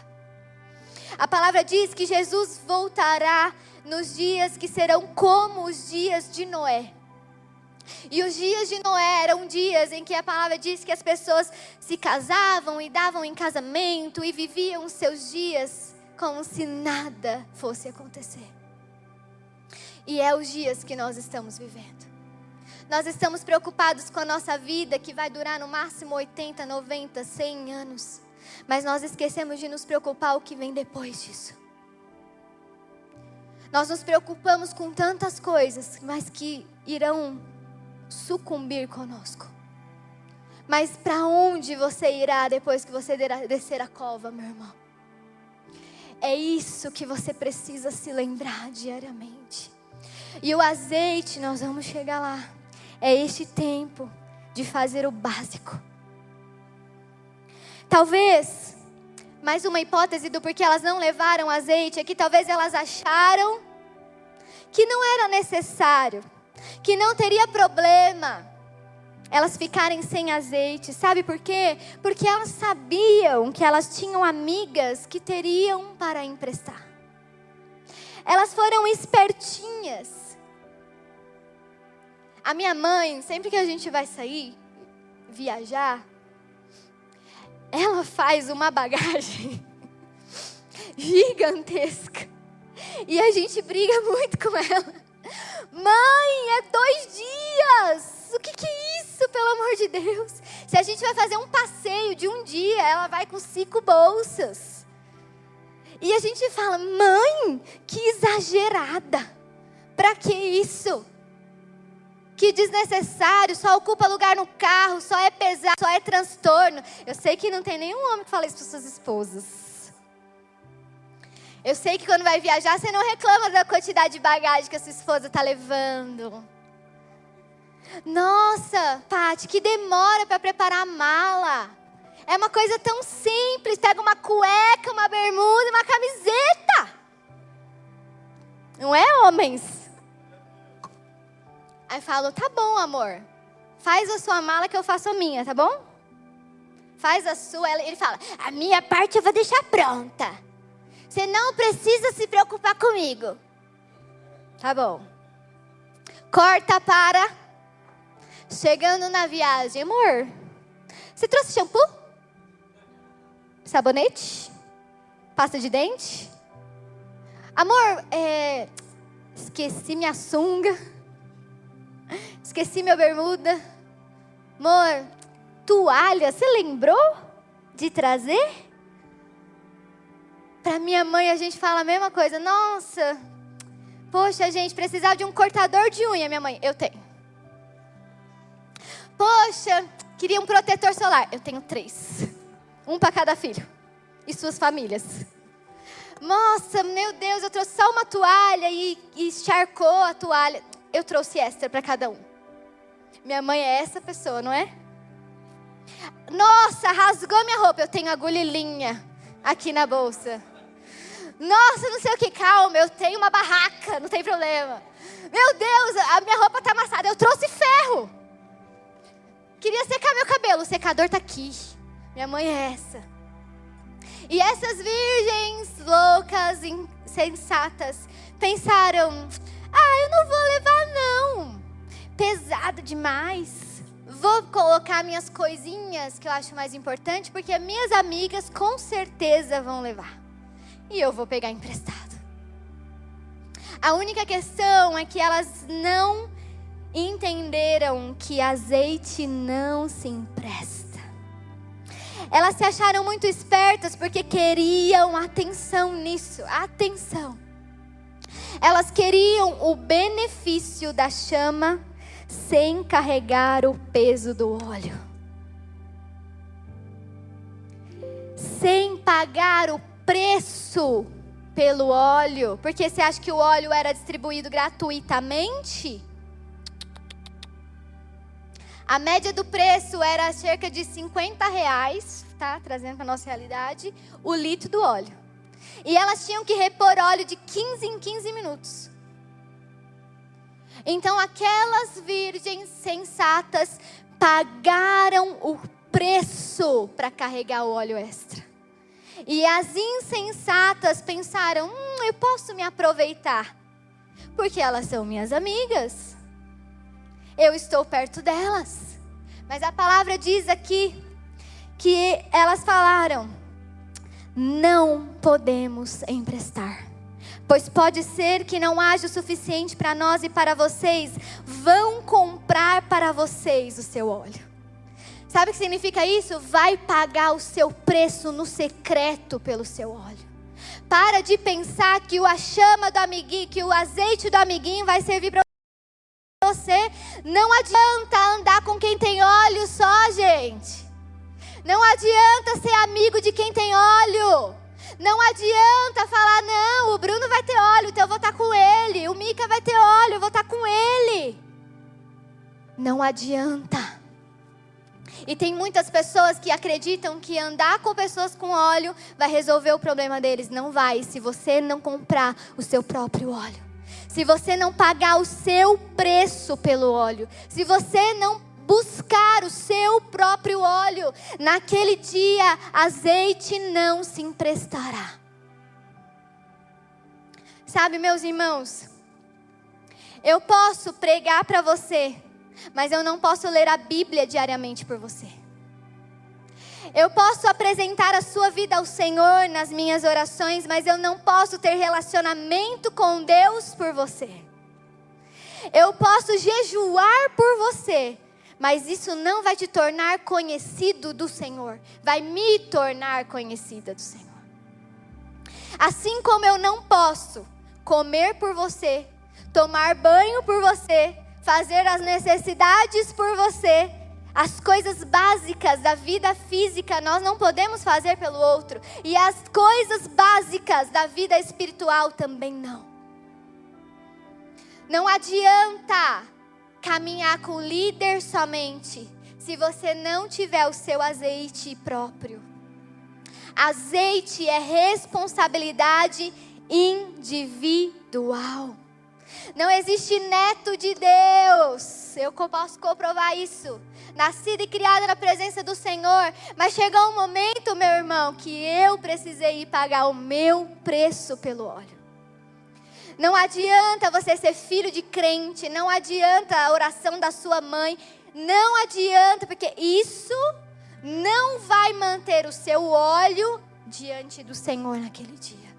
A palavra diz que Jesus voltará nos dias que serão como os dias de Noé. E os dias de Noé eram dias em que a palavra diz que as pessoas se casavam e davam em casamento e viviam os seus dias como se nada fosse acontecer. E é os dias que nós estamos vivendo. Nós estamos preocupados com a nossa vida que vai durar no máximo 80, 90, 100 anos. Mas nós esquecemos de nos preocupar o que vem depois disso. Nós nos preocupamos com tantas coisas, mas que irão sucumbir conosco. Mas para onde você irá depois que você descer a cova, meu irmão? É isso que você precisa se lembrar diariamente. E o azeite, nós vamos chegar lá. É este tempo de fazer o básico. Talvez, mais uma hipótese do porquê elas não levaram azeite é que talvez elas acharam que não era necessário, que não teria problema elas ficarem sem azeite. Sabe por quê? Porque elas sabiam que elas tinham amigas que teriam para emprestar. Elas foram espertinhas. A minha mãe, sempre que a gente vai sair, viajar, ela faz uma bagagem gigantesca. E a gente briga muito com ela. Mãe, é 2 dias. O que é isso, pelo amor de Deus? Se a gente vai fazer um passeio de 1 dia, ela vai com 5 bolsas. E a gente fala, mãe, que exagerada. Pra que isso? Que desnecessário, só ocupa lugar no carro, só é pesado, só é transtorno. Eu sei que não tem nenhum homem que fala isso para suas esposas. Eu sei que quando vai viajar, você não reclama da quantidade de bagagem que a sua esposa está levando. Nossa, Paty, que demora para preparar a mala. É uma coisa tão simples, pega uma cueca, uma bermuda, uma camiseta. Não é, homens? Aí eu falo, tá bom, amor. Faz a sua mala que eu faço a minha, tá bom? Faz a sua. Ele fala, a minha parte eu vou deixar pronta. Você não precisa se preocupar comigo. Tá bom. Corta para... Chegando na viagem. Amor, você trouxe shampoo? Sabonete? Pasta de dente? Amor, esqueci minha sunga. Esqueci minha bermuda. Amor, toalha, você lembrou de trazer? Para minha mãe a gente fala a mesma coisa. Nossa, poxa, gente, precisava de um cortador de unha. Minha mãe, eu tenho. Poxa, queria um protetor solar. Eu tenho 3. 1 para cada filho. E suas famílias. Nossa, meu Deus, eu trouxe só uma toalha e encharcou a toalha. Eu trouxe extra para cada um. Minha mãe é essa pessoa, não é? Nossa, rasgou minha roupa. Eu tenho agulha e linha aqui na bolsa. Nossa, não sei o que, calma, eu tenho uma barraca, não tem problema. Meu Deus, a minha roupa está amassada, eu trouxe ferro. Queria secar meu cabelo, o secador está aqui. Minha mãe é essa. E essas virgens loucas, insensatas, pensaram, eu não vou levar não. Pesado demais. Vou colocar minhas coisinhas que eu acho mais importante, porque minhas amigas com certeza vão levar. E eu vou pegar emprestado. A única questão é que elas não entenderam que azeite não se empresta. Elas se acharam muito espertas porque queriam atenção nisso. Atenção. Elas queriam o benefício da chama sem carregar o peso do óleo. Sem pagar o preço pelo óleo. Porque você acha que o óleo era distribuído gratuitamente? A média do preço era cerca de R$50, tá? Trazendo para a nossa realidade, o litro do óleo. E elas tinham que repor óleo de 15 em 15 minutos. Então aquelas virgens sensatas pagaram o preço para carregar o óleo extra. E as insensatas pensaram, eu posso me aproveitar, porque elas são minhas amigas. Eu estou perto delas. Mas a palavra diz aqui que elas falaram, não podemos emprestar. Pois pode ser que não haja o suficiente para nós e para vocês. Vão comprar para vocês o seu óleo. Sabe o que significa isso? Vai pagar o seu preço no secreto pelo seu óleo. Para de pensar que a chama do amiguinho, que o azeite do amiguinho vai servir para você. Não adianta andar com quem tem óleo só, gente. Não adianta ser amigo de quem tem óleo. Não adianta falar, não, o Bruno vai ter óleo, então eu vou estar com ele. O Mica vai ter óleo, eu vou estar com ele. Não adianta. E tem muitas pessoas que acreditam que andar com pessoas com óleo vai resolver o problema deles. Não vai, se você não comprar o seu próprio óleo. Se você não pagar o seu preço pelo óleo. Se você não buscar o seu próprio óleo. Naquele dia, azeite não se emprestará. Sabe, meus irmãos, eu posso pregar para você, mas eu não posso ler a Bíblia diariamente por você. Eu posso apresentar a sua vida ao Senhor nas minhas orações, mas eu não posso ter relacionamento com Deus por você. Eu posso jejuar por você, mas isso não vai te tornar conhecido do Senhor. Vai me tornar conhecida do Senhor. Assim como eu não posso comer por você, tomar banho por você, fazer as necessidades por você, as coisas básicas da vida física nós não podemos fazer pelo outro. E as coisas básicas da vida espiritual também não. Não adianta caminhar com o líder somente se você não tiver o seu azeite próprio. Azeite é responsabilidade individual. Não existe neto de Deus. Eu posso comprovar isso. Nascida e criada na presença do Senhor. Mas chegou um momento, meu irmão, que eu precisei ir pagar o meu preço pelo óleo. Não adianta você ser filho de crente. Não adianta a oração da sua mãe. Não adianta, porque isso não vai manter o seu óleo diante do Senhor naquele dia.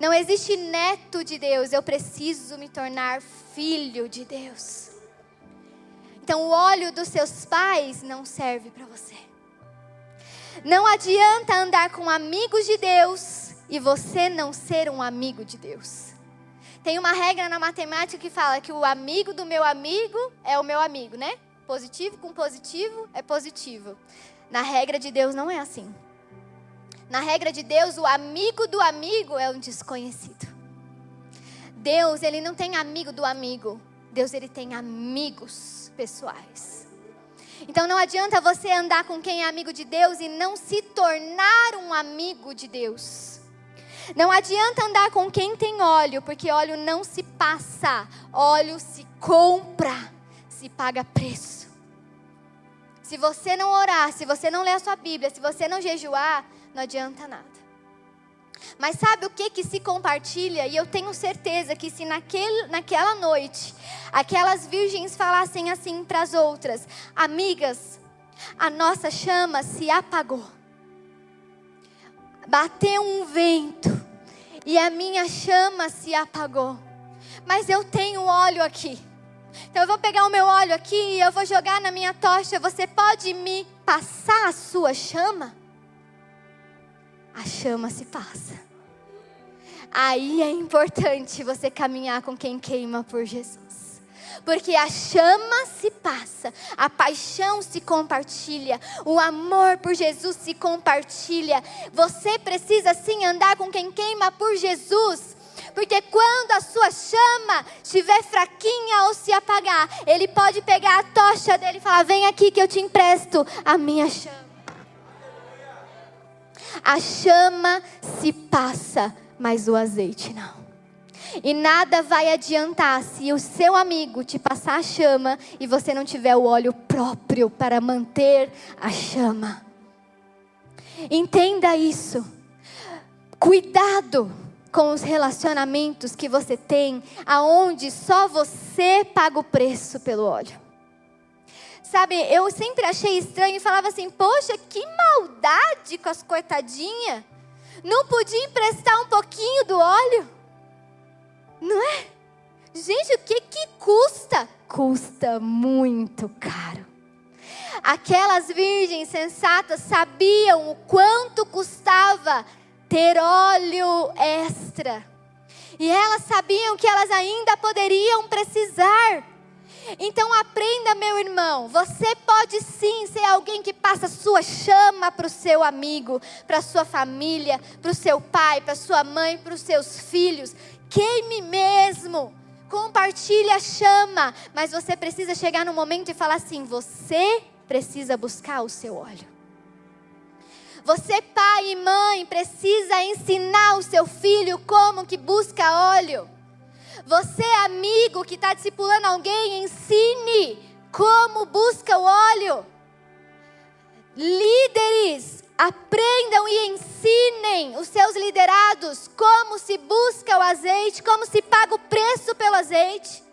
Não existe neto de Deus, eu preciso me tornar filho de Deus. Então o óleo dos seus pais não serve para você. Não adianta andar com amigos de Deus e você não ser um amigo de Deus. Tem uma regra na matemática que fala que o amigo do meu amigo é o meu amigo, né? Positivo com positivo é positivo. Na regra de Deus não é assim. Na regra de Deus, o amigo do amigo é um desconhecido. Deus, ele não tem amigo do amigo. Deus, ele tem amigos pessoais. Então não adianta você andar com quem é amigo de Deus e não se tornar um amigo de Deus. Não adianta andar com quem tem óleo, porque óleo não se passa. Óleo se compra, se paga preço. Se você não orar, se você não ler a sua Bíblia, se você não jejuar, não adianta nada. Mas sabe o que se compartilha? E eu tenho certeza que se naquela noite, aquelas virgens falassem assim para as outras: amigas, a nossa chama se apagou. Bateu um vento e a minha chama se apagou. Mas eu tenho óleo aqui. Então eu vou pegar o meu óleo aqui e eu vou jogar na minha tocha. Você pode me passar a sua chama? A chama se passa. Aí é importante você caminhar com quem queima por Jesus. Porque a chama se passa, a paixão se compartilha, o amor por Jesus se compartilha. Você precisa sim andar com quem queima por Jesus. Porque quando a sua chama estiver fraquinha ou se apagar, Ele pode pegar a tocha dele e falar: vem aqui que eu te empresto a minha chama. A chama se passa, mas o azeite não. E nada vai adiantar se o seu amigo te passar a chama e você não tiver o óleo próprio para manter a chama. Entenda isso. Cuidado com os relacionamentos que você tem, aonde só você paga o preço pelo óleo. Sabe, eu sempre achei estranho e falava assim: poxa, que maldade com as coitadinhas. Não podia emprestar um pouquinho do óleo? Não é? Gente, o que custa? Custa muito caro. Aquelas virgens sensatas sabiam o quanto custava ter óleo extra. E elas sabiam que elas ainda poderiam precisar. Então aprenda, meu irmão, você pode sim ser alguém que passa sua chama para o seu amigo, para a sua família, para o seu pai, para a sua mãe, para os seus filhos. Queime mesmo, compartilhe a chama, mas você precisa chegar no momento e falar assim, você precisa buscar o seu óleo. Você, pai e mãe, precisa ensinar o seu filho como que busca óleo. Você, amigo que está discipulando alguém, ensine como busca o óleo. Líderes, aprendam e ensinem os seus liderados como se busca o azeite, como se paga o preço pelo azeite.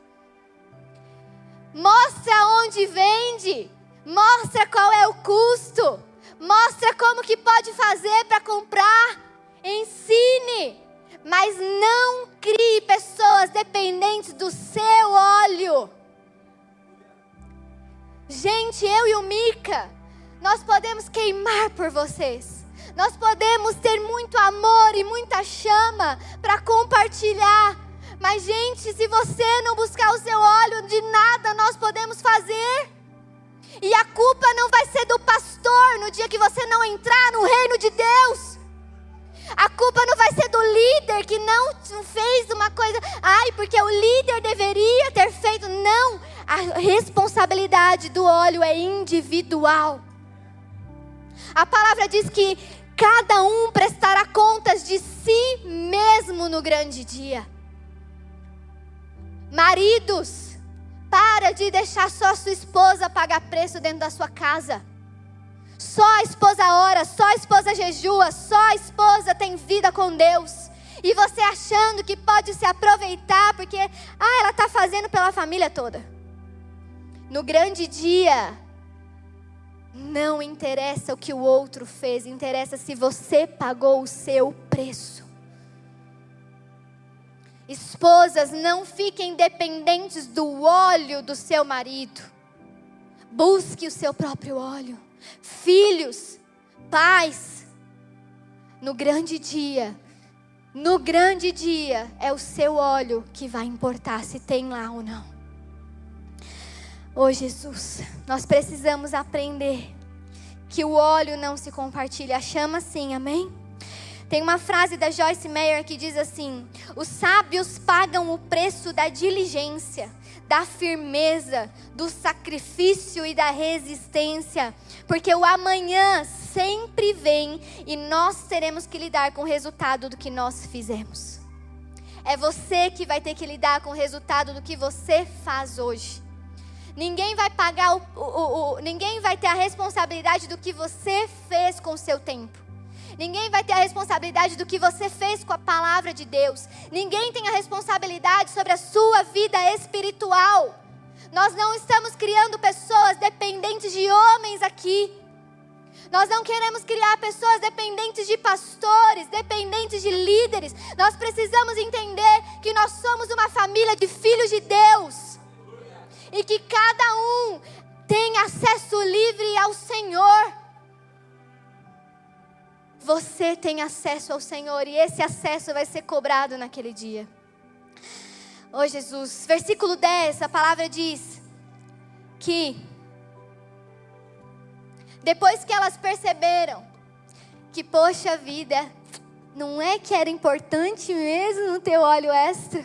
Mostra onde vende, mostra qual é o custo, mostra como que pode fazer para comprar, ensine. Mas não crie pessoas dependentes do seu óleo. Gente, eu e o Mica, nós podemos queimar por vocês. Nós podemos ter muito amor e muita chama para compartilhar. Mas, gente, se você não buscar o seu óleo, de nada nós podemos fazer. E a culpa não vai ser do pastor no dia que você não entrar no reino de Deus. A culpa não vai ser do líder que não fez uma coisa. Ai, porque o líder deveria ter feito. Não, a responsabilidade do óleo é individual. A palavra diz que cada um prestará contas de si mesmo no grande dia. Maridos, para de deixar só a sua esposa pagar preço dentro da sua casa. Só a esposa ora, só a esposa jejua, só a esposa tem vida com Deus. E você achando que pode se aproveitar porque ela está fazendo pela família toda. No grande dia, não interessa o que o outro fez, interessa se você pagou o seu preço. Esposas, não fiquem dependentes do óleo do seu marido. Busque o seu próprio óleo. Filhos, pais, no grande dia é o seu óleo que vai importar se tem lá ou não. Oh Jesus, nós precisamos aprender que o óleo não se compartilha, a chama sim, amém? Tem uma frase da Joyce Meyer que diz assim: os sábios pagam o preço da diligência, da firmeza, do sacrifício e da resistência, porque o amanhã sempre vem e nós teremos que lidar com o resultado do que nós fizemos. É você que vai ter que lidar com o resultado do que você faz hoje. Ninguém vai pagar ninguém vai ter a responsabilidade do que você fez com o seu tempo. Ninguém vai ter a responsabilidade do que você fez com a palavra de Deus. Ninguém tem a responsabilidade sobre a sua vida espiritual. Nós não estamos criando pessoas dependentes de homens aqui. Nós não queremos criar pessoas dependentes de pastores, dependentes de líderes. Nós precisamos entender que nós somos uma família de filhos de Deus. E que cada um tem acesso livre ao Senhor. Você tem acesso ao Senhor e esse acesso vai ser cobrado naquele dia. Oh Jesus, versículo 10, a palavra diz que depois que elas perceberam que, poxa vida, não é que era importante mesmo não ter óleo extra?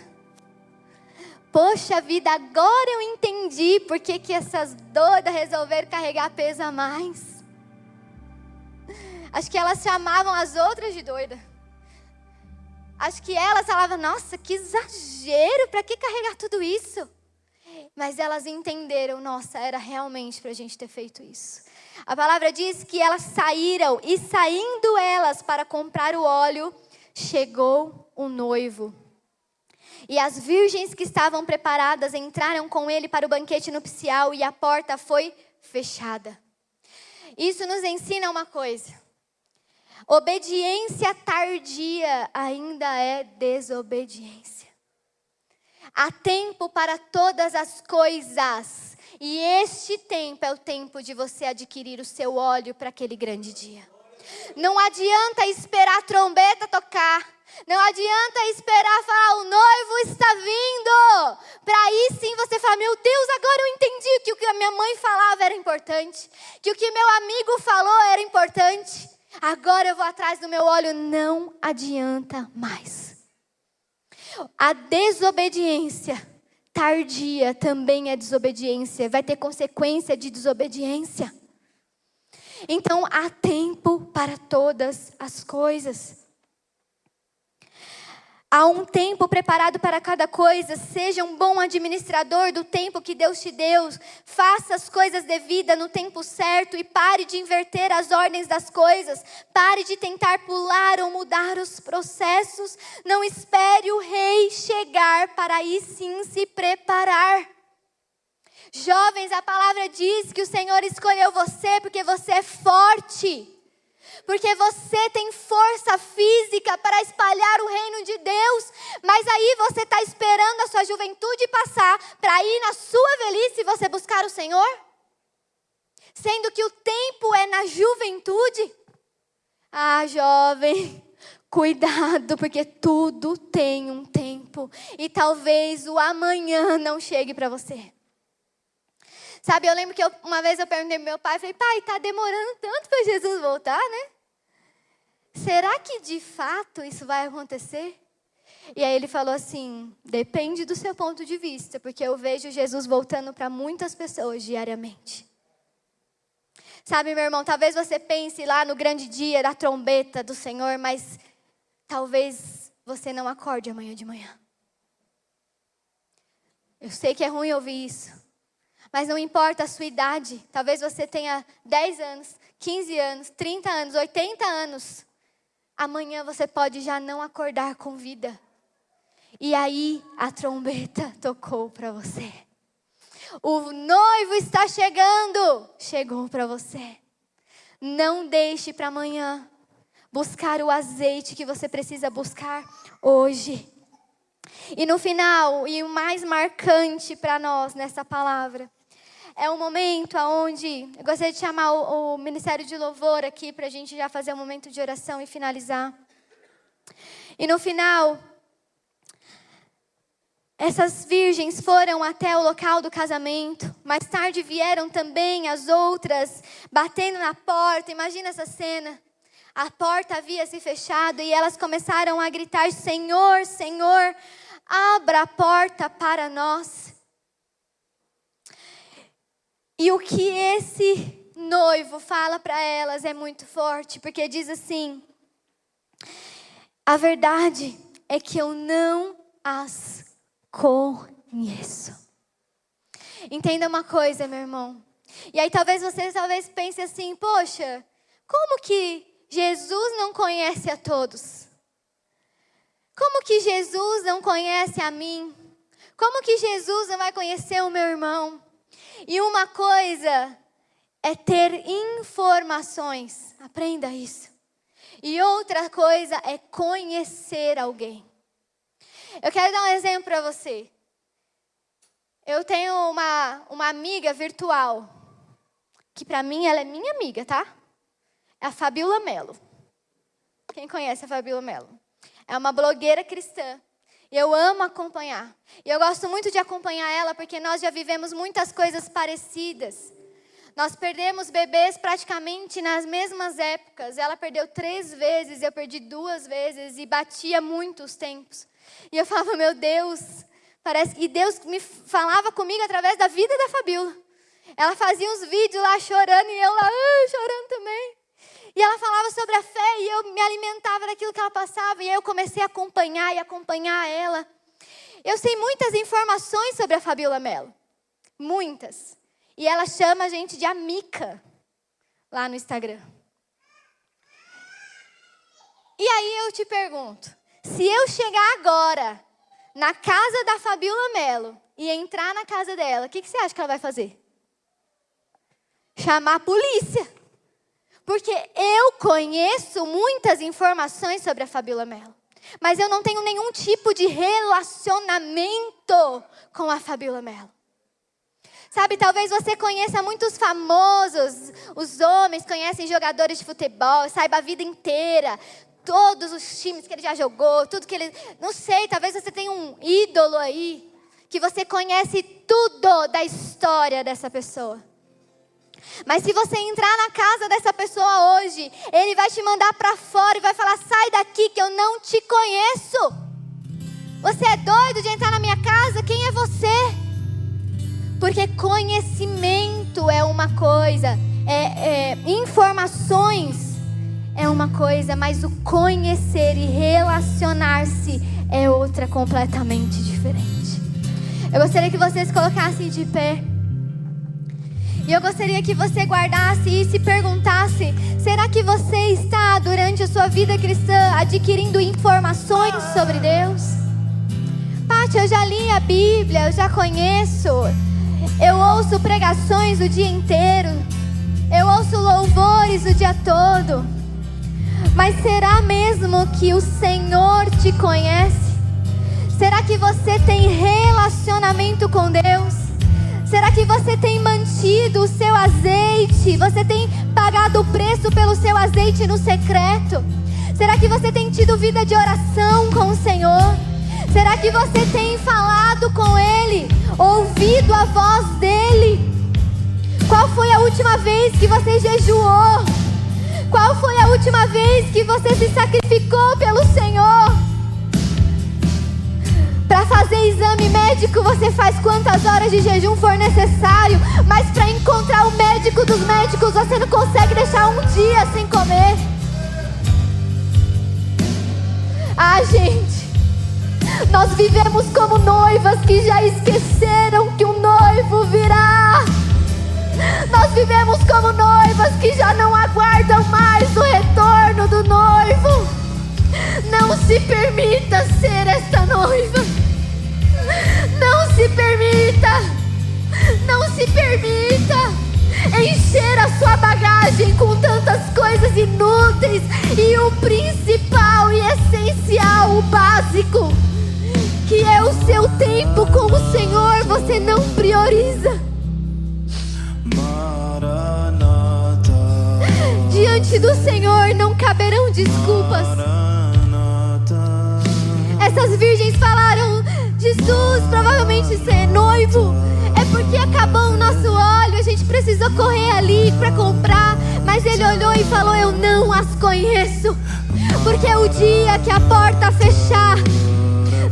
Poxa vida, agora eu entendi por que essas doidas resolveram carregar peso a mais. Acho que elas chamavam as outras de doida. Acho que elas falavam, nossa, que exagero, para que carregar tudo isso? Mas elas entenderam, nossa, era realmente para a gente ter feito isso. A palavra diz que elas saíram, e saindo elas para comprar o óleo, chegou o noivo. E as virgens que estavam preparadas entraram com ele para o banquete nupcial e a porta foi fechada. Isso nos ensina uma coisa. Obediência tardia ainda é desobediência. Há tempo para todas as coisas E este tempo é o tempo de você adquirir o seu óleo para aquele grande dia. Não adianta esperar a trombeta tocar. Não adianta esperar falar, o noivo está vindo. Para aí sim você falar, meu Deus, agora eu entendi que o que a minha mãe falava era importante. Que o que meu amigo falou era importante. Agora eu vou atrás do meu óleo. Não adianta mais. A desobediência tardia também é desobediência. Vai ter consequência de desobediência. Então há tempo para todas as coisas. Há um tempo preparado para cada coisa. Seja um bom administrador do tempo que Deus te deu. Faça as coisas devidas no tempo certo e pare de inverter as ordens das coisas. Pare de tentar pular ou mudar os processos. Não espere o rei chegar para aí sim se preparar. Jovens, a palavra diz que o Senhor escolheu você porque você é forte. Porque você tem força física para espalhar o reino de Deus. Mas aí você está esperando a sua juventude passar para ir na sua velhice você buscar o Senhor? Sendo que o tempo é na juventude. Ah, jovem, cuidado, porque tudo tem um tempo. E talvez o amanhã não chegue para você. Sabe, eu lembro que uma vez eu perguntei pro meu pai, falei, pai, está demorando tanto para Jesus voltar, né? Será que de fato isso vai acontecer? E aí ele falou assim, depende do seu ponto de vista, porque eu vejo Jesus voltando para muitas pessoas diariamente. Sabe, meu irmão, talvez você pense lá no grande dia da trombeta do Senhor, mas talvez você não acorde amanhã de manhã. Eu sei que é ruim ouvir isso. Mas não importa a sua idade. Talvez você tenha 10 anos, 15 anos, 30 anos, 80 anos. Amanhã você pode já não acordar com vida. E aí a trombeta tocou para você. O noivo está chegando. Chegou para você. Não deixe para amanhã buscar o azeite que você precisa buscar hoje. E no final, e o mais marcante para nós nessa palavra, é um momento onde eu gostaria de chamar o Ministério de Louvor aqui para a gente já fazer um momento de oração e finalizar. E no final, essas virgens foram até o local do casamento. Mais tarde vieram também as outras, batendo na porta. Imagina essa cena. A porta havia se fechado e elas começaram a gritar, Senhor, Senhor, abra a porta para nós. E o que esse noivo fala para elas é muito forte, porque diz assim, a verdade é que eu não as conheço. Entenda uma coisa, meu irmão. E aí talvez você pense assim, poxa, como que Jesus não conhece a todos? Como que Jesus não conhece a mim? Como que Jesus não vai conhecer o meu irmão? E uma coisa é ter informações, aprenda isso. E outra coisa é conhecer alguém. Eu quero dar um exemplo para você. Eu tenho uma amiga virtual, que para mim ela é minha amiga, tá? É a Fabiola Mello. Quem conhece a Fabiola Mello? É uma blogueira cristã. E eu amo acompanhar. E eu gosto muito de acompanhar ela porque nós já vivemos muitas coisas parecidas. Nós perdemos bebês praticamente nas mesmas épocas. Ela perdeu 3 vezes, eu perdi 2 vezes e batia muito os tempos. E eu falava, meu Deus, parece que Deus me falava comigo através da vida da Fabiola. Ela fazia uns vídeos lá chorando e eu lá chorando também. E ela falava sobre a fé e eu me alimentava daquilo que ela passava. E aí eu comecei a acompanhar ela. Eu sei muitas informações sobre a Fabiola Mello. Muitas. E ela chama a gente de amica lá no Instagram. E aí eu te pergunto, se eu chegar agora na casa da Fabiola Mello e entrar na casa dela, o que você acha que ela vai fazer? Chamar a polícia. Porque eu conheço muitas informações sobre a Fabiola Mello. Mas eu não tenho nenhum tipo de relacionamento com a Fabiola Mello. Sabe, talvez você conheça muitos famosos, os homens conhecem jogadores de futebol, saiba a vida inteira, todos os times que ele já jogou, tudo que ele... Não sei, talvez você tenha um ídolo aí, que você conhece tudo da história dessa pessoa. Mas se você entrar na casa dessa pessoa hoje, ele vai te mandar para fora e vai falar: sai daqui que eu não te conheço. Você é doido de entrar na minha casa? Quem é você? Porque conhecimento é uma coisa, informações é uma coisa, mas o conhecer e relacionar-se é outra completamente diferente. Eu gostaria que você se colocasse de pé. E eu gostaria que você guardasse e se perguntasse: será que você está, durante a sua vida cristã, adquirindo informações sobre Deus? Paty, eu já li a Bíblia, eu já conheço. Eu ouço pregações o dia inteiro. Eu ouço louvores o dia todo. Mas será mesmo que o Senhor te conhece? Será que você tem relacionamento com Deus? Será que você tem mantido o seu azeite? Você tem pagado o preço pelo seu azeite no secreto? Será que você tem tido vida de oração com o Senhor? Será que você tem falado com Ele? Ouvido a voz dEle? Qual foi a última vez que você jejuou? Qual foi a última vez que você se sacrificou pelo Senhor? Para fazer exame médico, você faz quantas horas de jejum for necessário. Mas para encontrar o médico dos médicos, você não consegue deixar um dia sem comer. Ah, gente, nós vivemos como noivas que já esqueceram que o noivo virá. Nós vivemos como noivas que já não aguardam mais o retorno do noivo. Não se permita ser esta noiva. Não se permita. Não se permita encher a sua bagagem com tantas coisas inúteis. E o principal e essencial, o básico, que é o seu tempo com o Senhor, você não prioriza. Diante do Senhor não caberão desculpas. Essas virgens falaram: Jesus, provavelmente você é noivo, é porque acabou o nosso óleo, a gente precisou correr ali para comprar. Mas ele olhou e falou: eu não as conheço, porque o dia que a porta fechar,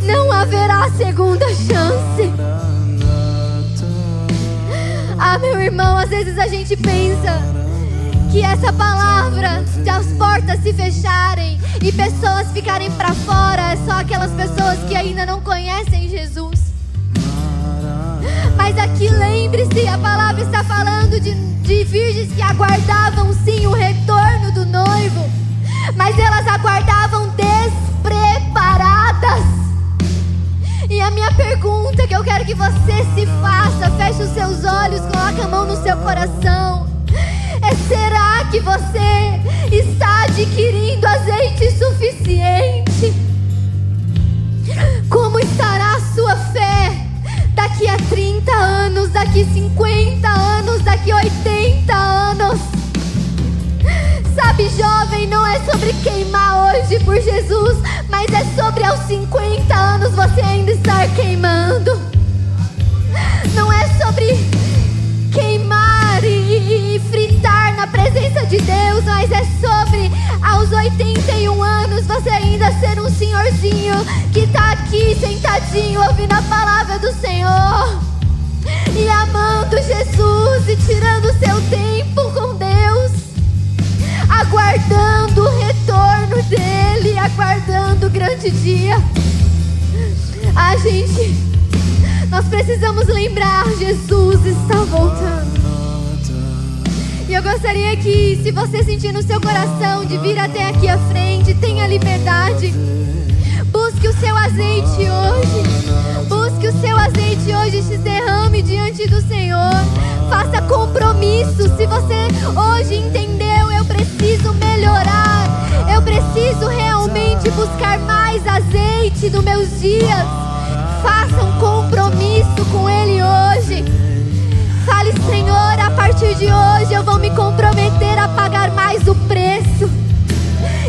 não haverá segunda chance. Ah, meu irmão, às vezes a gente pensa que essa palavra de as portas se fecharem e pessoas ficarem para fora é só aquelas pessoas que ainda não conhecem Jesus. Mas aqui lembre-se, a palavra está falando de virgens que aguardavam sim o retorno do noivo, mas elas aguardavam despreparadas. E a minha pergunta que eu quero que você se faça, feche os seus olhos, coloque a mão no seu coração, será que você está adquirindo azeite suficiente? Como estará a sua fé daqui a 30 anos, daqui 50 anos, daqui 80 anos? Sabe, jovem, não é sobre queimar hoje por Jesus, mas é sobre aos 50 anos você ainda estar queimando. Não é sobre queimar e fritar na presença de Deus, mas é sobre aos 81 anos você ainda ser um senhorzinho que está aqui sentadinho ouvindo a palavra do Senhor e amando Jesus e tirando o seu tempo com Deus, aguardando o retorno dele, aguardando o grande dia. Ah, gente, nós precisamos lembrar, Jesus está voltando. E eu gostaria que, se você sentir no seu coração de vir até aqui à frente, tenha liberdade. Busque o seu azeite hoje. Busque o seu azeite hoje, se derrame diante do Senhor. Faça compromisso. Se você hoje entendeu, eu preciso melhorar, eu preciso realmente buscar mais azeite nos meus dias, faça um compromisso com Ele hoje. Senhor, a partir de hoje eu vou me comprometer a pagar mais o preço.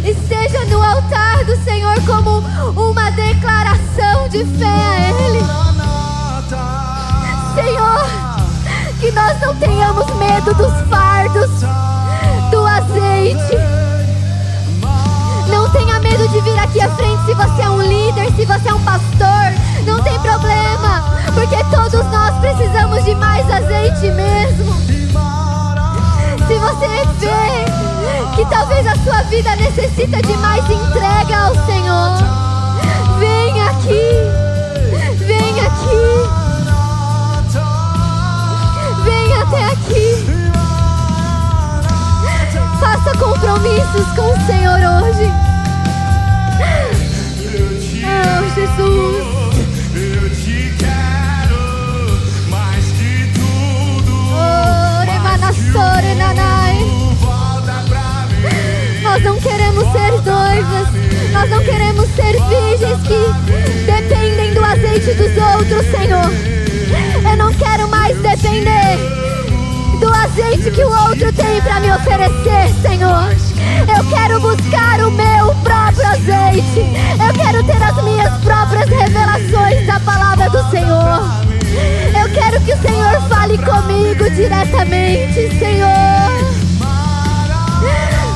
Esteja no altar do Senhor como uma declaração de fé a Ele. Senhor, que nós não tenhamos medo dos fardos, do azeite. Não tenha medo de vir aqui à frente se você é um líder, se você é um pastor. Não tem problema, porque todos nós precisamos de mais azeite mesmo. Se você vê que talvez a sua vida necessita de mais entrega ao Senhor, vem aqui, vem aqui, vem até aqui. Faça compromissos com o Senhor hoje. Oh, Jesus. Eu te quero mais que tudo. Oh, remanassore nanai. Volta pra mim. Nós não queremos ser noivas. Nós não queremos ser virgens que dependem do azeite dos outros, Senhor. Eu não quero mais depender do azeite que o outro tem para me oferecer, Senhor. Eu quero buscar o meu próprio azeite. Eu quero ter as minhas próprias revelações da palavra do Senhor. Eu quero que o Senhor fale comigo diretamente, Senhor.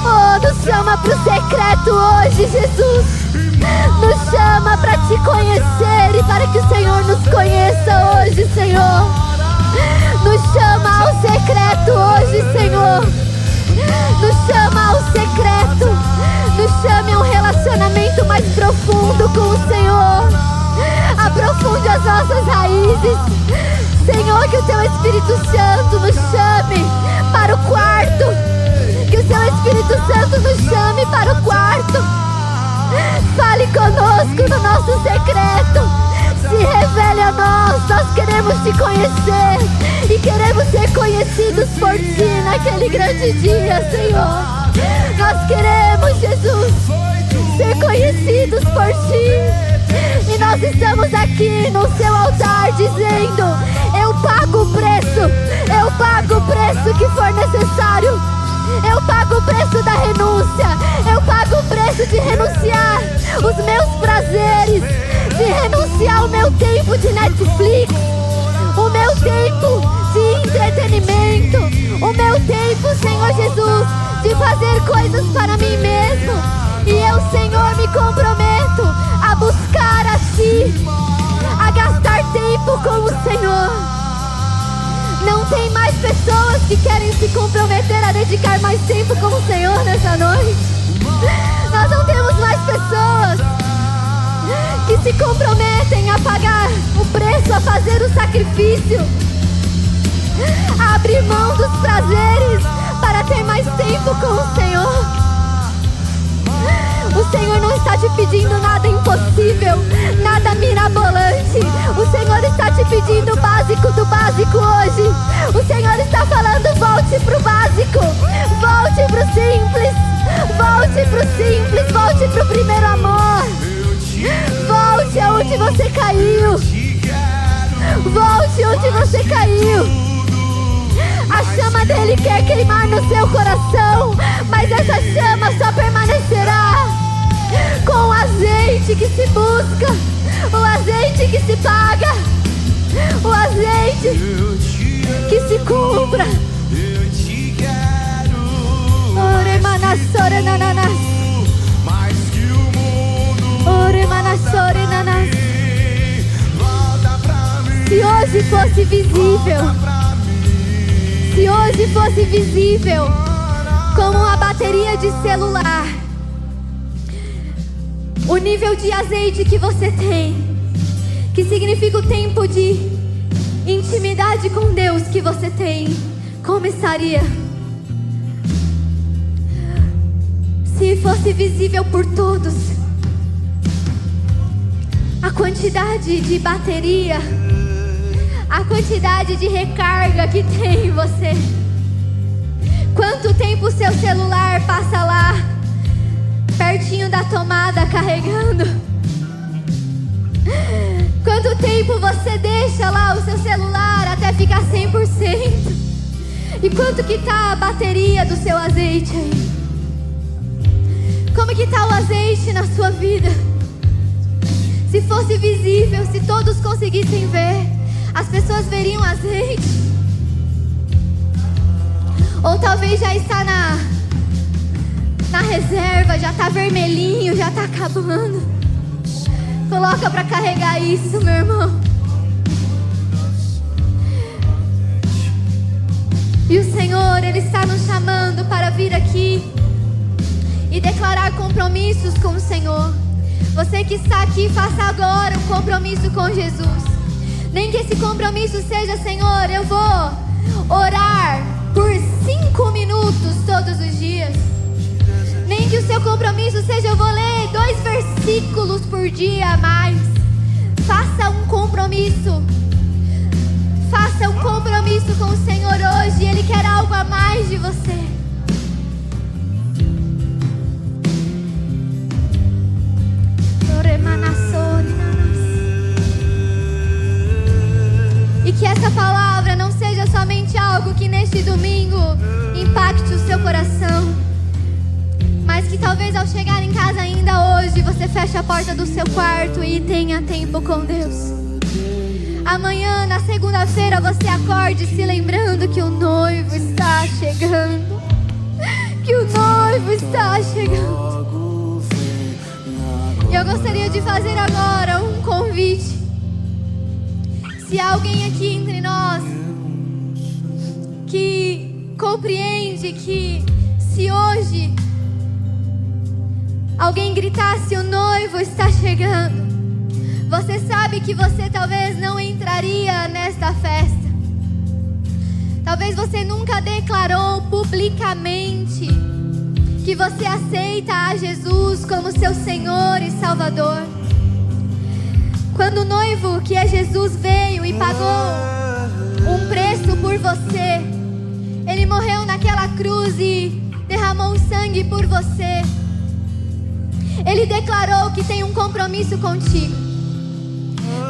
Oh, nos chama para o secreto hoje, Jesus. Nos chama para te conhecer e para que o Senhor nos conheça hoje, Senhor. Nos chama ao secreto hoje, Senhor. Nos chama ao secreto. Nos chame a um relacionamento mais profundo com o Senhor. Aprofunde as nossas raízes. Senhor, que o Teu Espírito Santo nos chame para o quarto. Que o Teu Espírito Santo nos chame para o quarto. Fale conosco no nosso secreto. Se revele a nós. Nós queremos Te conhecer e queremos ser conhecidos por Ti naquele grande dia, Senhor. Nós queremos, Jesus, ser conhecidos por Ti. E nós estamos aqui no Seu altar dizendo: eu pago o preço. Eu pago o preço que for necessário. Eu pago o preço da renúncia. Eu pago o preço de renunciar os meus prazeres, de renunciar o meu tempo de Netflix, o meu tempo de entretenimento, o meu tempo, Senhor Jesus, de fazer coisas para mim mesmo. E eu, Senhor, me comprometo a buscar a Ti, a gastar tempo com o Senhor. Não tem mais pessoas que querem se comprometer a dedicar mais tempo com o Senhor nessa noite. Nós não temos mais pessoas que se comprometem a pagar o preço, a fazer o sacrifício, a abrir mão dos prazeres para ter mais tempo com o Senhor. O Senhor não está te pedindo nada impossível, nada mirabolante. O Senhor está te pedindo o básico do básico hoje. O Senhor está falando: volte pro básico, volte pro simples, volte pro simples, volte pro primeiro amor. Volte aonde você caiu. Volte onde você caiu. A chama dele quer queimar no seu coração, mas essa chama só permanecerá com o azeite que se busca, o azeite que se paga, o azeite que se compra. Ore manassore nananas, ore manassore nanas. Se hoje fosse visível, se hoje fosse visível como uma bateria de celular, o nível de azeite que você tem, que significa o tempo de intimidade com Deus que você tem, como estaria? Se fosse visível por todos, a quantidade de bateria, a quantidade de recarga que tem em você. Quanto tempo o seu celular passa lá, pertinho da tomada, carregando? Quanto tempo você deixa lá o seu celular até ficar 100%? E quanto que tá a bateria do seu azeite aí? Como que tá o azeite na sua vida? Se fosse visível, se todos conseguissem ver, as pessoas veriam azeite. Ou talvez já está na reserva, já está vermelhinho, já está acabando. Coloca para carregar isso, meu irmão. E o Senhor, Ele está nos chamando para vir aqui e declarar compromissos com o Senhor. Você que está aqui, faça agora um compromisso com Jesus. Nem que esse compromisso seja: Senhor, eu vou orar por 5 minutos todos os dias. Nem que o seu compromisso seja: eu vou ler 2 versículos por dia a mais. Faça um compromisso. Faça um compromisso com o Senhor hoje. Ele quer algo a mais de você. E que essa palavra não seja somente algo que neste domingo impacte o seu coração, mas que talvez ao chegar em casa ainda hoje, você feche a porta do seu quarto e tenha tempo com Deus. Amanhã, na segunda-feira, você acorde se lembrando que o noivo está chegando. Que o noivo está chegando. E eu gostaria de fazer agora um convite. Se há alguém aqui entre nós que compreende que se hoje alguém gritasse: o noivo está chegando, você sabe que você talvez não entraria nesta festa. Talvez você nunca declarou publicamente que você aceita a Jesus como seu Senhor e Salvador. Quando o noivo, que é Jesus, veio e pagou um preço por você, Ele morreu naquela cruz e derramou sangue por você. Ele declarou que tem um compromisso contigo.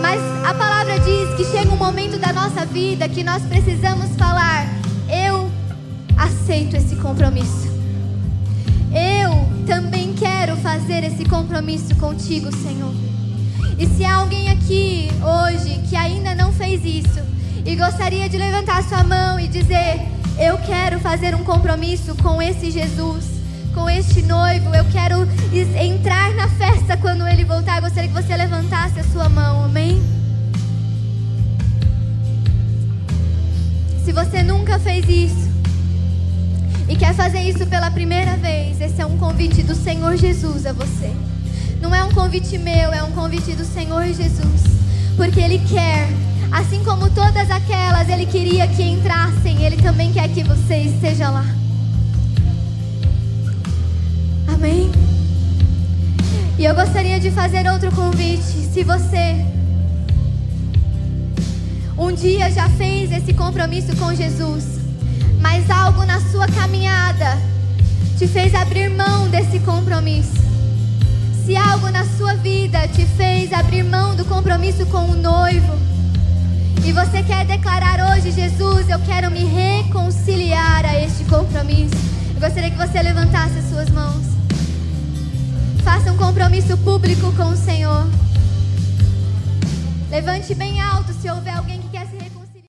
Mas a palavra diz que chega um momento da nossa vida que nós precisamos falar: eu aceito esse compromisso. Eu também quero fazer esse compromisso contigo, Senhor. E se há alguém aqui hoje que ainda não fez isso e gostaria de levantar sua mão e dizer: eu quero fazer um compromisso com esse Jesus, com este noivo, eu quero entrar na festa quando Ele voltar, eu gostaria que você levantasse a sua mão, amém? Se você nunca fez isso e quer fazer isso pela primeira vez, esse é um convite do Senhor Jesus a você. Não é um convite meu, é um convite do Senhor Jesus. Porque Ele quer, assim como todas aquelas Ele queria que entrassem, Ele também quer que você esteja lá. Amém? E eu gostaria de fazer outro convite. Se você um dia já fez esse compromisso com Jesus, mas algo na sua caminhada te fez abrir mão desse compromisso, se algo na sua vida te fez abrir mão do compromisso com o noivo, e você quer declarar hoje: Jesus, eu quero me reconciliar a este compromisso, eu gostaria que você levantasse as suas mãos. Faça um compromisso público com o Senhor. Levante bem alto se houver alguém que quer